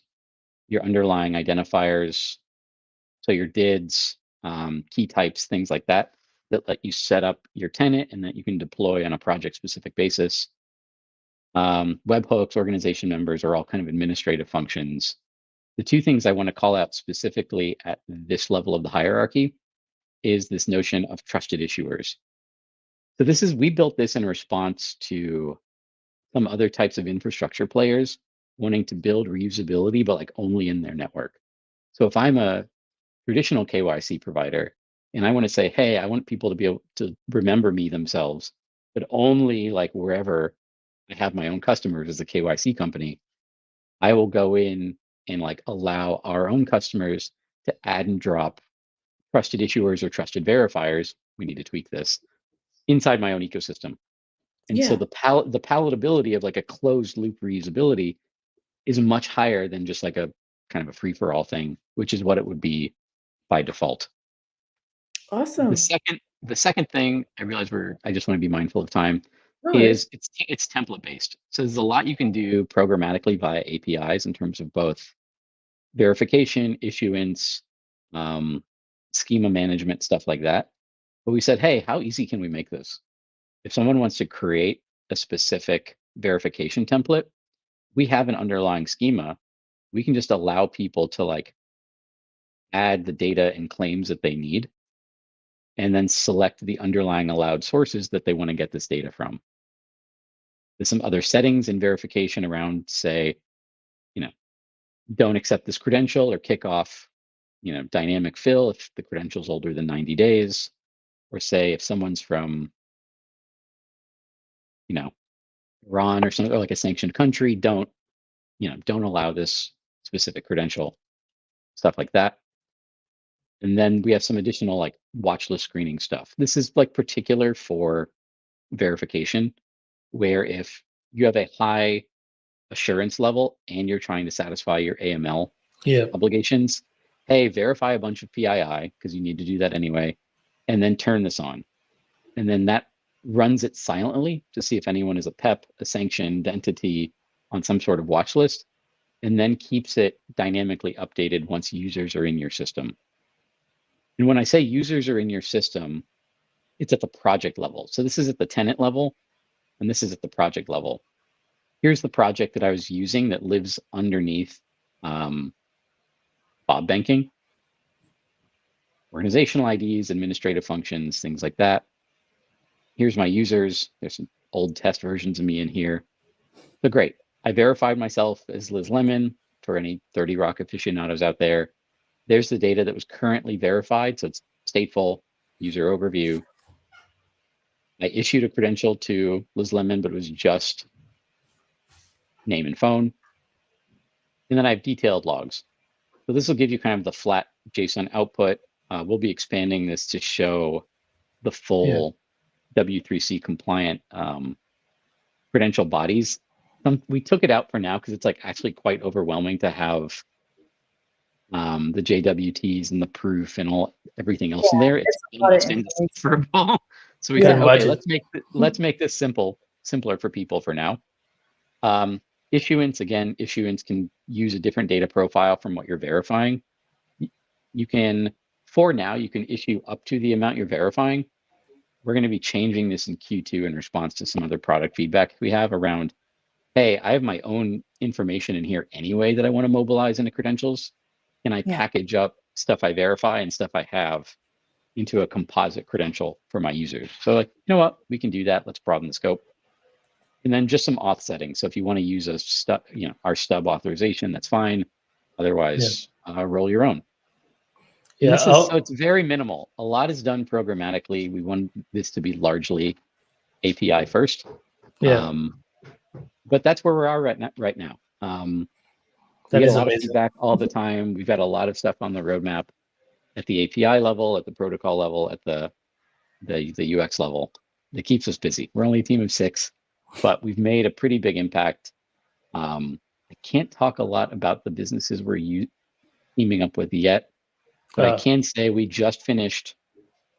your underlying identifiers, so your DIDs, key types, things like that let you set up your tenant and that you can deploy on a project-specific basis. Webhooks, organization members are all kind of administrative functions. The two things I want to call out specifically at this level of the hierarchy is this notion of trusted issuers. So we built this in response to some other types of infrastructure players wanting to build reusability, but like only in their network. So if I'm a traditional KYC provider and I want to say, hey, I want people to be able to remember me themselves, but only like wherever I have my own customers as a KYC company, I will go in and like allow our own customers to add and drop trusted issuers or trusted verifiers. We need to tweak this inside my own ecosystem. And so the palatability of like a closed loop reusability is much higher than just like a kind of a free for all thing, which is what it would be by default. Awesome. The second thing I realize I just want to be mindful of time is it's template based. So there's a lot you can do programmatically via APIs in terms of both verification, issuance, schema management, stuff like that. But we said, hey, how easy can we make this? If someone wants to create a specific verification template, we have an underlying schema. We can just allow people to like add the data and claims that they need, and then select the underlying allowed sources that they want to get this data from. There's some other settings in verification around, say, don't accept this credential or kick off, dynamic fill if the credential's older than 90 days, or say if someone's from, Iran or something, or like a sanctioned country, don't allow this specific credential, stuff like that. And then we have some additional like watch list screening stuff. This is like particular for verification, where if you have a high assurance level and you're trying to satisfy your AML obligations, hey, verify a bunch of PII because you need to do that anyway, and then turn this on. And then that runs it silently to see if anyone is a PEP, a sanctioned entity on some sort of watch list, and then keeps it dynamically updated once users are in your system. And when I say users are in your system, it's at the project level. So this is at the tenant level, and this is at the project level. Here's the project that I was using that lives underneath Bob Banking. Organizational IDs, administrative functions, things like that. Here's my users. There's some old test versions of me in here. So great. I verified myself as Liz Lemon for any 30 Rock aficionados out there. There's the data that was currently verified. So it's stateful, user overview. I issued a credential to Liz Lemon, but it was just name and phone. And then I have detailed logs. So this will give you kind of the flat JSON output. We'll be expanding this to show the full W3C compliant credential bodies. We took it out for now because it's like actually quite overwhelming to have the JWTs and the proof and everything else in there. It's a lot of almost information. indecipherable. So we Yeah. said, okay, Imagine. let's make this simpler for people for now. Issuance, again, issuance can use a different data profile from what you're verifying. You can, for now, you can issue up to the amount you're verifying. We're going to be changing this in Q2 in response to some other product feedback we have around, hey, I have my own information in here anyway that I want to mobilize into credentials. Can I package up stuff I verify and stuff I have into a composite credential for my users? So like, you know what, we can do that. Let's broaden the scope. And then just some auth settings. So if you want to use our stub authorization, that's fine. Otherwise, roll your own. Yeah. So it's very minimal. A lot is done programmatically. We want this to be largely API first. Yeah. But that's where we are right now. We That get is a lot of amazing. feedback all the time. We've got a lot of stuff on the roadmap at the API level, at the protocol level, at the UX level. That keeps us busy. We're only a team of 6, but we've made a pretty big impact. I can't talk a lot about the businesses we're teaming up with yet, but I can say we just finished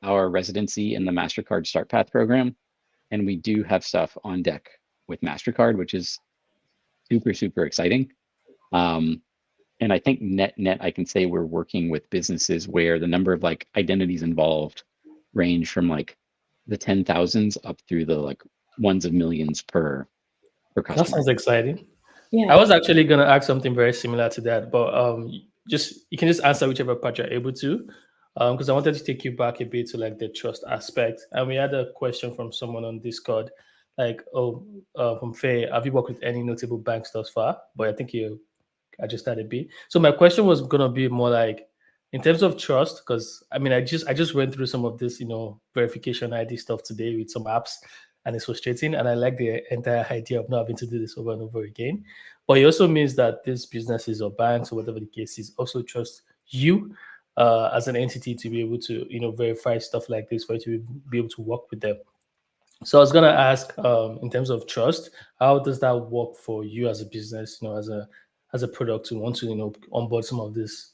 our residency in the MasterCard Start Path program, and we do have stuff on deck with MasterCard, which is super, super exciting. And I think net, I can say we're working with businesses where the number of like identities involved range from like the 10,000s up through the like ones of millions per customer. That sounds exciting. Yeah. I was actually gonna ask something very similar to that, but you can just answer whichever part you're able to, because I wanted to take you back a bit to like the trust aspect. And we had a question from someone on Discord, like, from Faye, have you worked with any notable banks thus far? But I think you adjusted a bit. So my question was gonna be more like, in terms of trust, because I mean, I just went through some of this, verification ID stuff today with some apps, and it's frustrating. And I like the entire idea of not having to do this over and over again. But it also means that these businesses or banks or whatever the case is also trust you as an entity to be able to, verify stuff like this for you to be able to work with them. So I was gonna ask, in terms of trust, how does that work for you as a business, as a product to want to, onboard some of these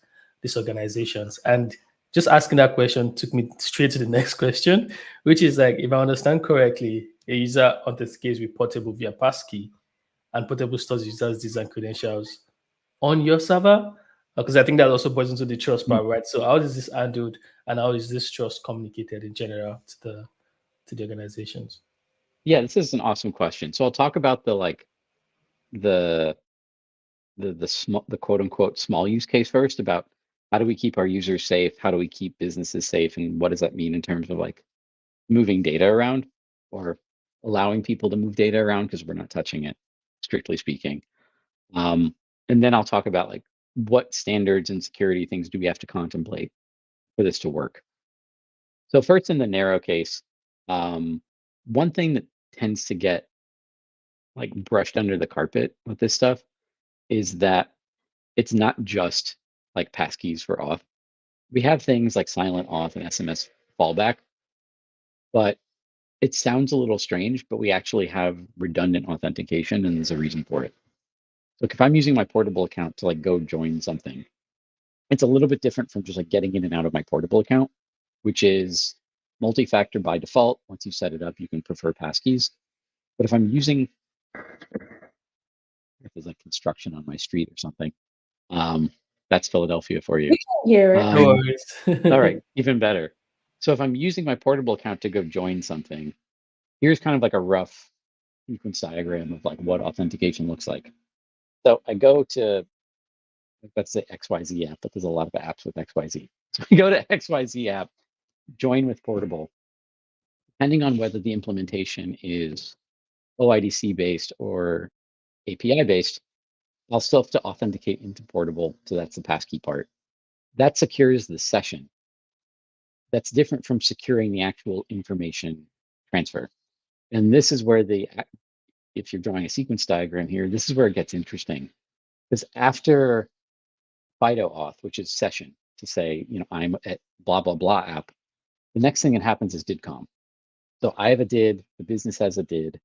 organizations? And just asking that question took me straight to the next question, which is like, if I understand correctly, a user authenticates with Portabl via passkey, and Portabl stores users' design credentials on your server, because I think that also boils into the trust part, right? So how is this handled, and how is this trust communicated in general to the organizations? Yeah, this is an awesome question. So I'll talk about the quote unquote small use case first, about how do we keep our users safe? How do we keep businesses safe? And what does that mean in terms of like moving data around or allowing people to move data around, because we're not touching it, strictly speaking. And then I'll talk about like what standards and security things do we have to contemplate for this to work. So first, in the narrow case, one thing that tends to get like brushed under the carpet with this stuff is that it's not just like passkeys for auth. We have things like silent auth and SMS fallback, but it sounds a little strange, but we actually have redundant authentication, and there's a reason for it. So if I'm using my Portabl account to like go join something, it's a little bit different from just like getting in and out of my Portabl account, which is multi-factor by default. Once you set it up, you can prefer passkeys. But if I'm using, if there's like construction on my street or something, that's Philadelphia for you. We can hear it. No worries. All right, even better. So if I'm using my Portabl account to go join something, here's kind of like a rough sequence diagram of like what authentication looks like. So I go to, let's say XYZ app, but there's a lot of apps with XYZ. So I go to XYZ app, join with Portabl. Depending on whether the implementation is OIDC based or API based, I'll still have to authenticate into Portabl. So that's the passkey part. that secures the session. That's different from securing the actual information transfer. And this is where if you're drawing a sequence diagram here, this is where it gets interesting. Because after FIDO auth, which is session, to say, I'm at blah, blah, blah app, the next thing that happens is DIDCOM. So I have a DID, the business has a DID.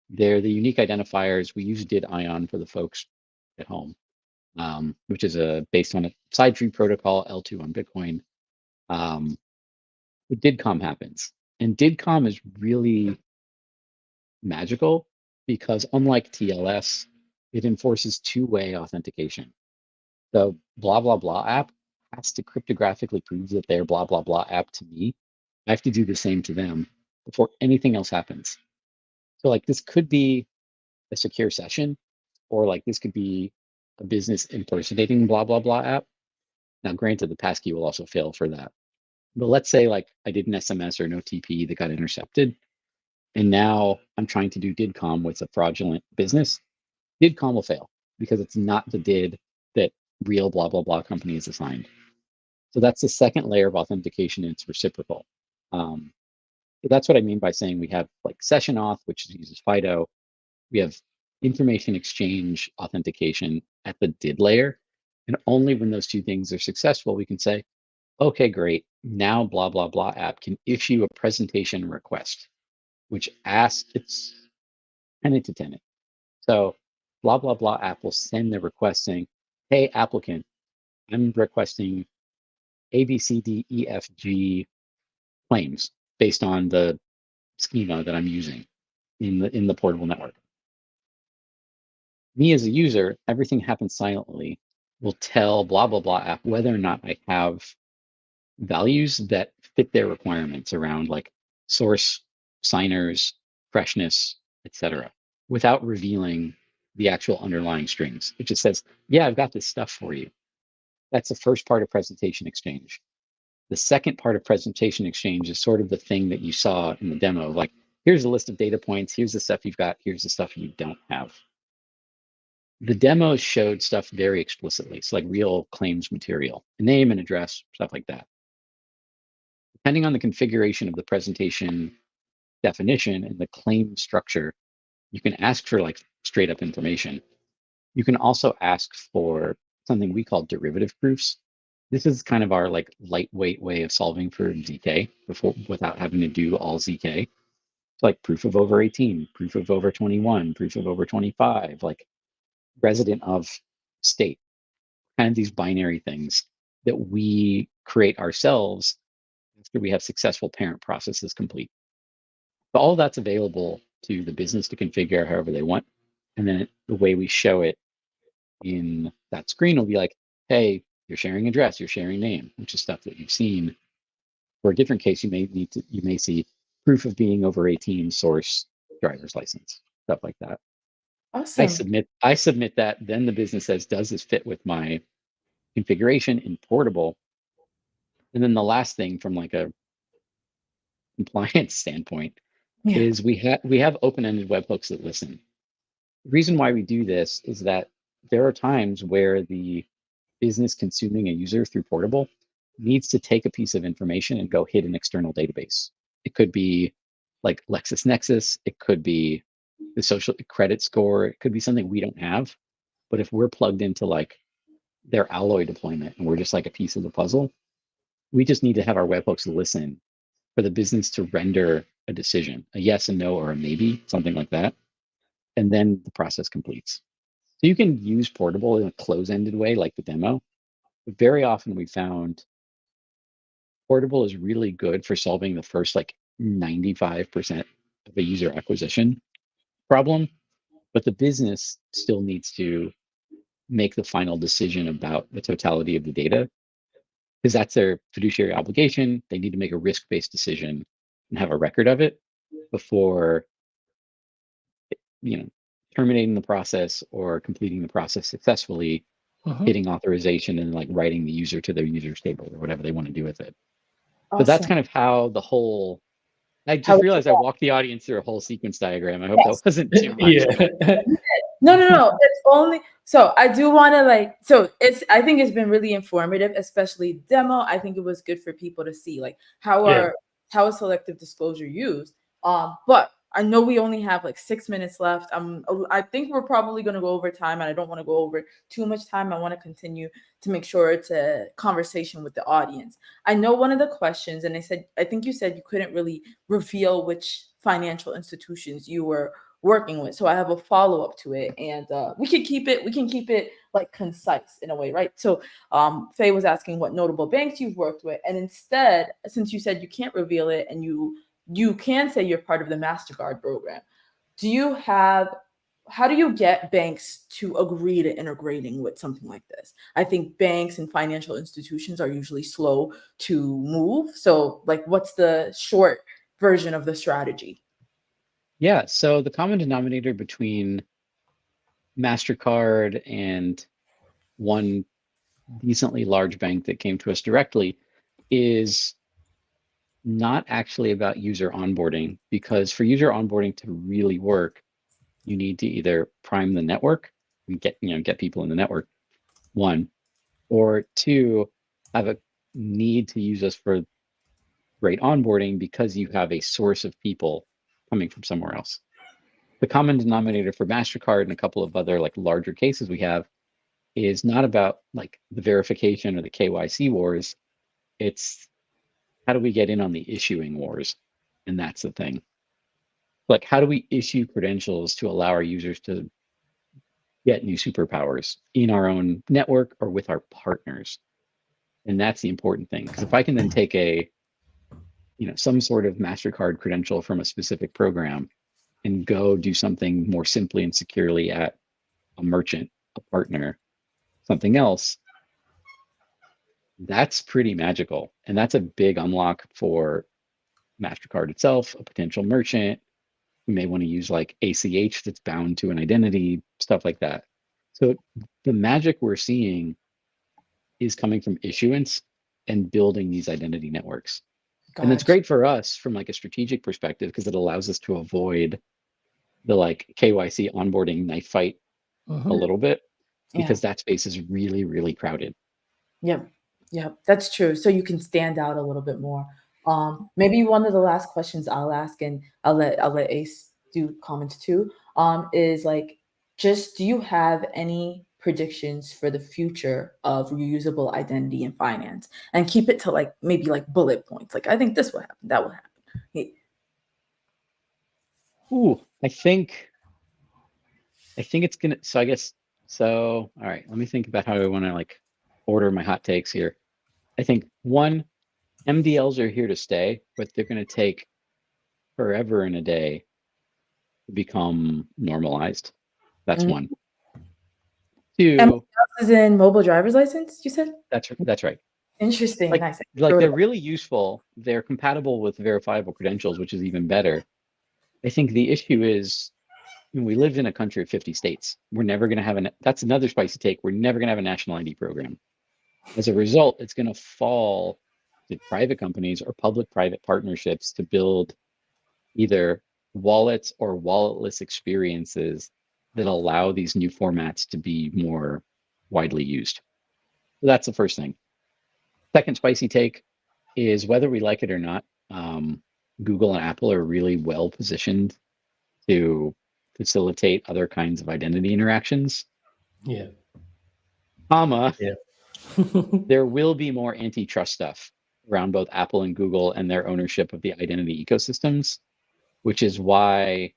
They're the unique identifiers. We use DID ION for the folks at home, which is based on a side tree protocol, L2 on Bitcoin. But DIDCOM happens. And DIDCOM is really magical because unlike TLS, it enforces two-way authentication. The blah, blah, blah app has to cryptographically prove that they're blah, blah, blah app to me. I have to do the same to them before anything else happens. So like this could be a secure session, or like this could be a business impersonating blah, blah, blah app. Now, granted, the passkey will also fail for that. But let's say like I did an SMS or no TP that got intercepted. And now I'm trying to do DIDCOM with a fraudulent business. DIDCOM will fail because it's not the DID that real blah, blah, blah company is assigned. So that's the second layer of authentication, and it's reciprocal. So that's what I mean by saying we have like session auth, which uses FIDO. We have information exchange authentication at the DID layer. And only when those two things are successful, we can say, okay, great. Now blah, blah, blah app can issue a presentation request, which asks its tenant to tenant. So blah, blah, blah app will send the request saying, hey, applicant, I'm requesting A, B, C, D, E, F, G claims based on the schema that I'm using in the Portabl network. Me as a user, everything happens silently. Will tell blah, blah, blah app whether or not I have values that fit their requirements around like source, signers, freshness, etc., without revealing the actual underlying strings. It just says, yeah, I've got this stuff for you. That's the first part of presentation exchange. The second part of presentation exchange is sort of the thing that you saw in the demo, like, here's a list of data points, here's the stuff you've got, here's the stuff you don't have. The demos showed stuff very explicitly. It's like real claims material, a name and address, stuff like that. Depending on the configuration of the presentation definition and the claim structure, you can ask for like straight up information. You can also ask for something we call derivative proofs. This is kind of our like lightweight way of solving for ZK without having to do all ZK. It's like proof of over 18, proof of over 21, proof of over 25, like resident of state, kind of these binary things that we create ourselves after we have successful parent processes complete. But all that's available to the business to configure however they want. And then the way we show it in that screen will be like, hey, you're sharing address, you're sharing name, which is stuff that you've seen. For a different case, you may see proof of being over 18, source, driver's license, stuff like that. Awesome. I submit that, then the business says, does this fit with my configuration in Portabl? And then the last thing from like a compliance standpoint is we have open-ended webhooks that listen. The reason why we do this is that there are times where the business consuming a user through Portabl needs to take a piece of information and go hit an external database. It could be like LexisNexis, it could be the social credit score, it could be something we don't have. But if we're plugged into like their Alloy deployment and we're just like a piece of the puzzle, we just need to have our webhooks listen for the business to render a decision, a yes and no or a maybe, something like that. And then the process completes. So you can use Portabl in a close-ended way like the demo. But very often we found Portabl is really good for solving the first like 95% of a user acquisition problem, but the business still needs to make the final decision about the totality of the data because that's their fiduciary obligation. They need to make a risk-based decision and have a record of it before, terminating the process or completing the process successfully, hitting authorization and like writing the user to their user table or whatever they want to do with it. Awesome. So that's kind of how the whole, I just realized I walked the audience through a whole sequence diagram. I hope that wasn't too much. Yeah. No. It's only So I do want to I think it's been really informative, especially demo. I think it was good for people to see like how is selective disclosure used. But I know we only have like 6 minutes left. I think we're probably going to go over time, and I don't want to go over too much time. I want to continue to make sure it's a conversation with the audience. I know one of the questions, and I think you said you couldn't really reveal which financial institutions you were working with. So I have a follow-up to it, and we can keep it like concise in a way, right? So Faye was asking what notable banks you've worked with, and instead, since you said you can't reveal it and you can say you're part of the MasterCard program, how do you get banks to agree to integrating with something like this? I think banks and financial institutions are usually slow to move. So like, what's the short version of the strategy? Yeah, so the common denominator between MasterCard and one decently large bank that came to us directly is not actually about user onboarding, because for user onboarding to really work, you need to either prime the network and get people in the network, one, or two, have a need to use us for great onboarding because you have a source of people coming from somewhere else. The common denominator for MasterCard and a couple of other like larger cases we have is not about like the verification or the KYC wars. It's how do we get in on the issuing wars? And that's the thing. Like, how do we issue credentials to allow our users to get new superpowers in our own network or with our partners? And that's the important thing. Because if I can then take some sort of MasterCard credential from a specific program and go do something more simply and securely at a merchant, a partner, something else, that's pretty magical. And that's a big unlock for MasterCard itself, a potential merchant who may want to use like ACH that's bound to an identity, stuff like that. So the magic we're seeing is coming from issuance and building these identity networks. And that's great for us from like a strategic perspective because it allows us to avoid the like KYC onboarding knife fight a little bit, because that space is really, really crowded. Yep, that's true. So you can stand out a little bit more. Maybe one of the last questions I'll ask, and I'll let Ace do comments too. Is like, just do you have any predictions for the future of reusable identity in finance? And keep it to like maybe like bullet points. Like, I think this will happen, that will happen. Hey. Ooh, I think it's gonna. So I guess so. All right, let me think about how I want to like order my hot takes here. I think one, MDLs are here to stay, but they're going to take forever and a day to become normalized. That's one. Two, MDLs is in mobile driver's license, you said? That's right. Interesting. Like, nice. Like they're really useful. They're compatible with verifiable credentials, which is even better. I think the issue is we live in a country of 50 states. We're never going to have that's another spicy take. We're never going to have a national ID program. As a result, it's going to fall to private companies or public-private partnerships to build either wallets or walletless experiences that allow these new formats to be more widely used. So that's the first thing. Second spicy take is, whether we like it or not, Google and Apple are really well positioned to facilitate other kinds of identity interactions. Yeah. There will be more antitrust stuff around both Apple and Google and their ownership of the identity ecosystems, which is why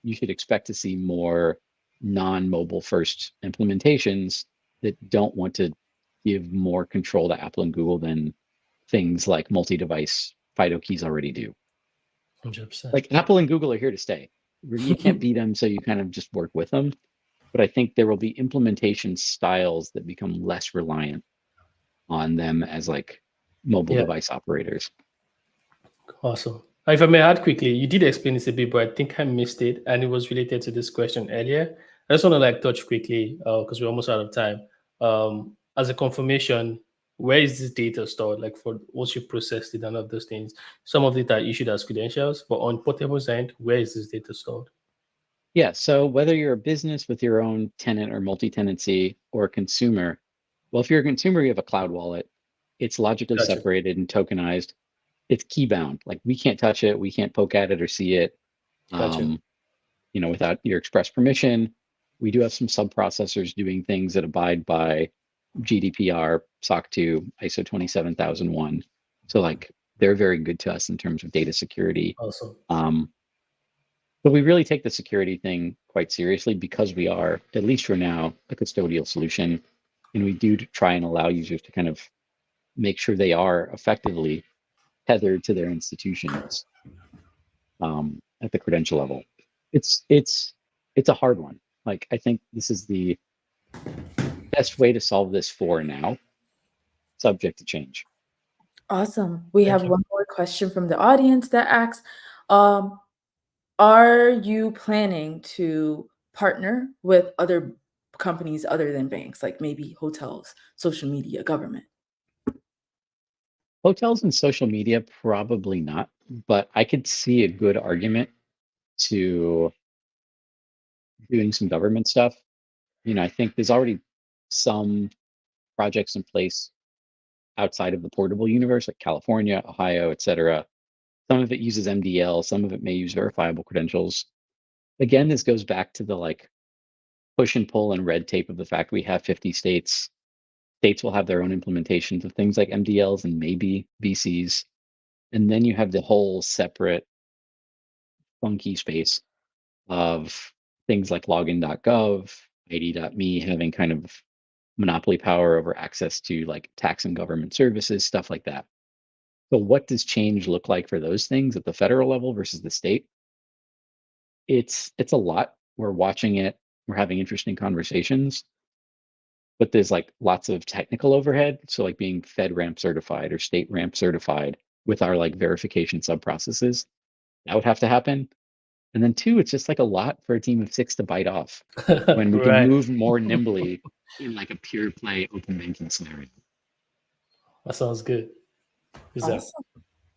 you should expect to see more non-mobile first implementations that don't want to give more control to Apple and Google than things like multi-device FIDO keys already do. 100%. Like, Apple and Google are here to stay. You can't beat them, so you kind of just work with them. But I think there will be implementation styles that become less reliant on them as like mobile device operators. Awesome. If I may add quickly, you did explain this a bit, but I think I missed it, and it was related to this question earlier. I just want to like touch quickly because we're almost out of time. As a confirmation, where is this data stored? Like, for once you processed it and all of those things, some of it are issued as credentials, but on Portabl's end, where is this data stored? Yeah, so whether you're a business with your own tenant or multi-tenancy or a consumer, well, if you're a consumer, you have a cloud wallet. It's logically Gotcha. separated and tokenized. It's key bound. Like we can't touch it, we can't poke at it or see it, Gotcha. without your express permission. We do have some sub-processors doing things that abide by GDPR, SOC 2, ISO 27001. So like they're very good to us in terms of data security. Awesome. But we really take the security thing quite seriously because we are, at least for now, a custodial solution. And we do try and allow users to kind of make sure they are effectively tethered to their institutions at the credential level. It's a hard one. Like I think this is the best way to solve this for now, subject to change. Awesome. We Thank have you. one more question from the audience that asks, are you planning to partner with other companies other than banks, like maybe hotels, social media, government? Hotels and social media, probably not, but I could see a good argument to doing some government stuff. I think there's already some projects in place outside of the Portabl universe, like California, Ohio, et cetera. Some of it uses MDL, some of it may use verifiable credentials. Again, this goes back to the like push and pull and red tape of the fact we have 50 states. States will have their own implementations of things like MDLs and maybe VCs. And then you have the whole separate funky space of things like login.gov, id.me having kind of monopoly power over access to like tax and government services, stuff like that. So what does change look like for those things at the federal level versus the state? It's a lot. We're watching it. We're having interesting conversations, but there's like lots of technical overhead. So like being FedRAMP certified or state ramp certified with our like verification sub processes, that would have to happen. And then two, it's just like a lot for a team of 6 to bite off when we can Right. move more nimbly in like a pure play open banking scenario. That sounds good. Awesome.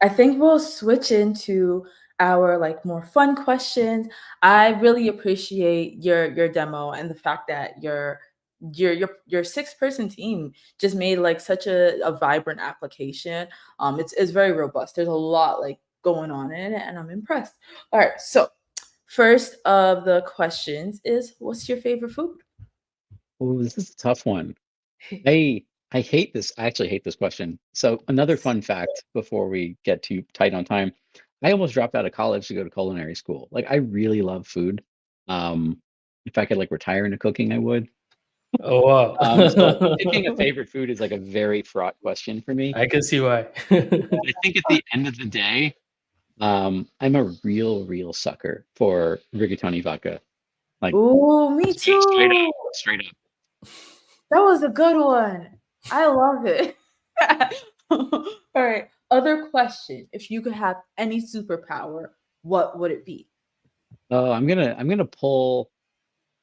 I think we'll switch into our like more fun questions. I really appreciate your demo and the fact that your 6-person team just made like such a vibrant application. It's very robust. There's a lot like going on in it, and I'm impressed. All right, so first of the questions is, what's your favorite food? Oh, this is a tough one. I hate this. I actually hate this question. So another fun fact before we get too tight on time, I almost dropped out of college to go to culinary school. Like I really love food. If I could like retire into cooking, I would. Oh wow. So picking a favorite food is like a very fraught question for me. I can see why. I think at the end of the day, I'm a real sucker for rigatoni vodka. Like Ooh, me too. straight up. That was a good one. I love it. All right. Other question. If you could have any superpower, what would it be? Oh, I'm gonna pull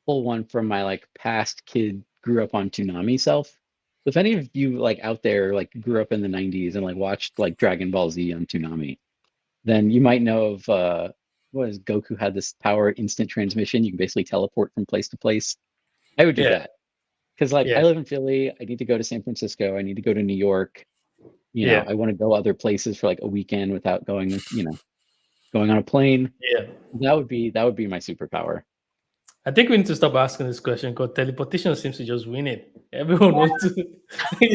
one from my like past kid grew up on Toonami self. So if any of you like out there like grew up in the 90s and like watched like Dragon Ball Z on Toonami, then you might know of what is Goku had this power instant transmission. You can basically teleport from place to place. I would do Yeah. that. Because like Yeah. I live in Philly, I need to go to San Francisco, I need to go to New York. Yeah. I want to go other places for like a weekend without going, going on a plane. Yeah. That would be my superpower. I think we need to stop asking this question because teleportation seems to just win it. Everyone wants to. I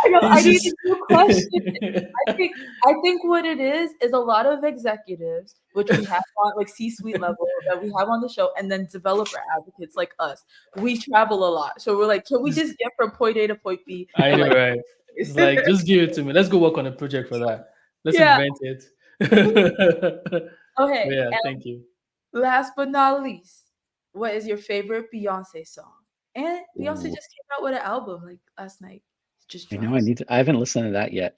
know. I need a new question. I think what it is a lot of executives, which we have on like C-suite level that we have on the show, and then developer advocates like us. We travel a lot, so we're like, can we just get from point A to point B? I know, like, right? It's like, just give it to me. Let's go work on a project for that. Let's Yeah. invent it. Okay. Yeah, and thank you. last but not least, what is your favorite Beyonce song? And Beyonce Ooh. just came out with an album like last night. Just I dropped. know I haven't listened to that yet.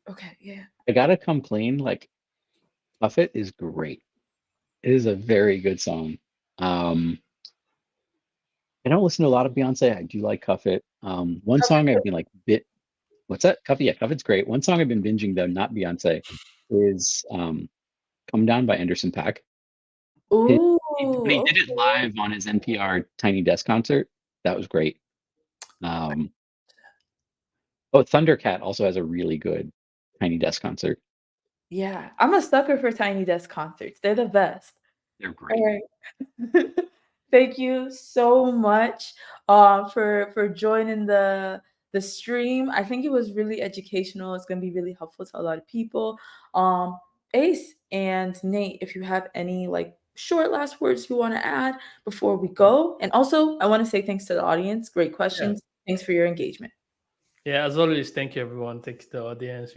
Okay, yeah. I gotta come clean. Like, Puff It is great. It is a very good song. I don't listen to a lot of Beyonce. I do like Cuff It. One song I've been like what's that? Cuff It, yeah, Cuff It's great. One song I've been binging though, not Beyonce, is Come Down by Anderson .Paak. Ooh. But he did it okay. live on his NPR Tiny Desk concert. That was great. Thundercat also has a really good Tiny Desk concert. Yeah, I'm a sucker for Tiny Desk concerts. They're the best. They're great. All right. Thank you so much for joining the stream. I think it was really educational. It's going to be really helpful to a lot of people. Ace and Nate, if you have any like short last words you want to add before we go. And also, I want to say thanks to the audience. Great questions. Thanks for your engagement. Yeah, as always, thank you everyone. Thank you to the audience.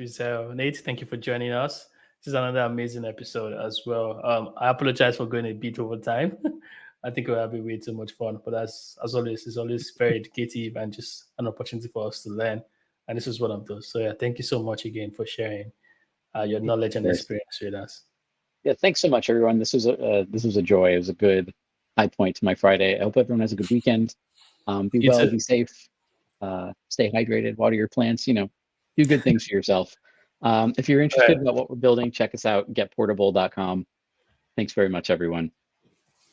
Nate, thank you for joining us. This is another amazing episode as well. I apologize for going a bit over time. I think we're having way too much fun, but as always, it's always very educative and just an opportunity for us to learn. And this is what I'm doing. So yeah, thank you so much again for sharing your knowledge and experience with us. Yeah, thanks so much, everyone. This was a joy. It was a good high point to my Friday. I hope everyone has a good weekend. Be You well, too. be safe, stay hydrated, water your plants. Do good things for yourself. If you're interested about what we're building, check us out. Getportabl.com. Thanks very much, everyone.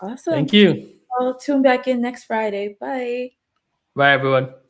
Awesome. Thank you. I'll tune back in next Friday. Bye. Bye, everyone.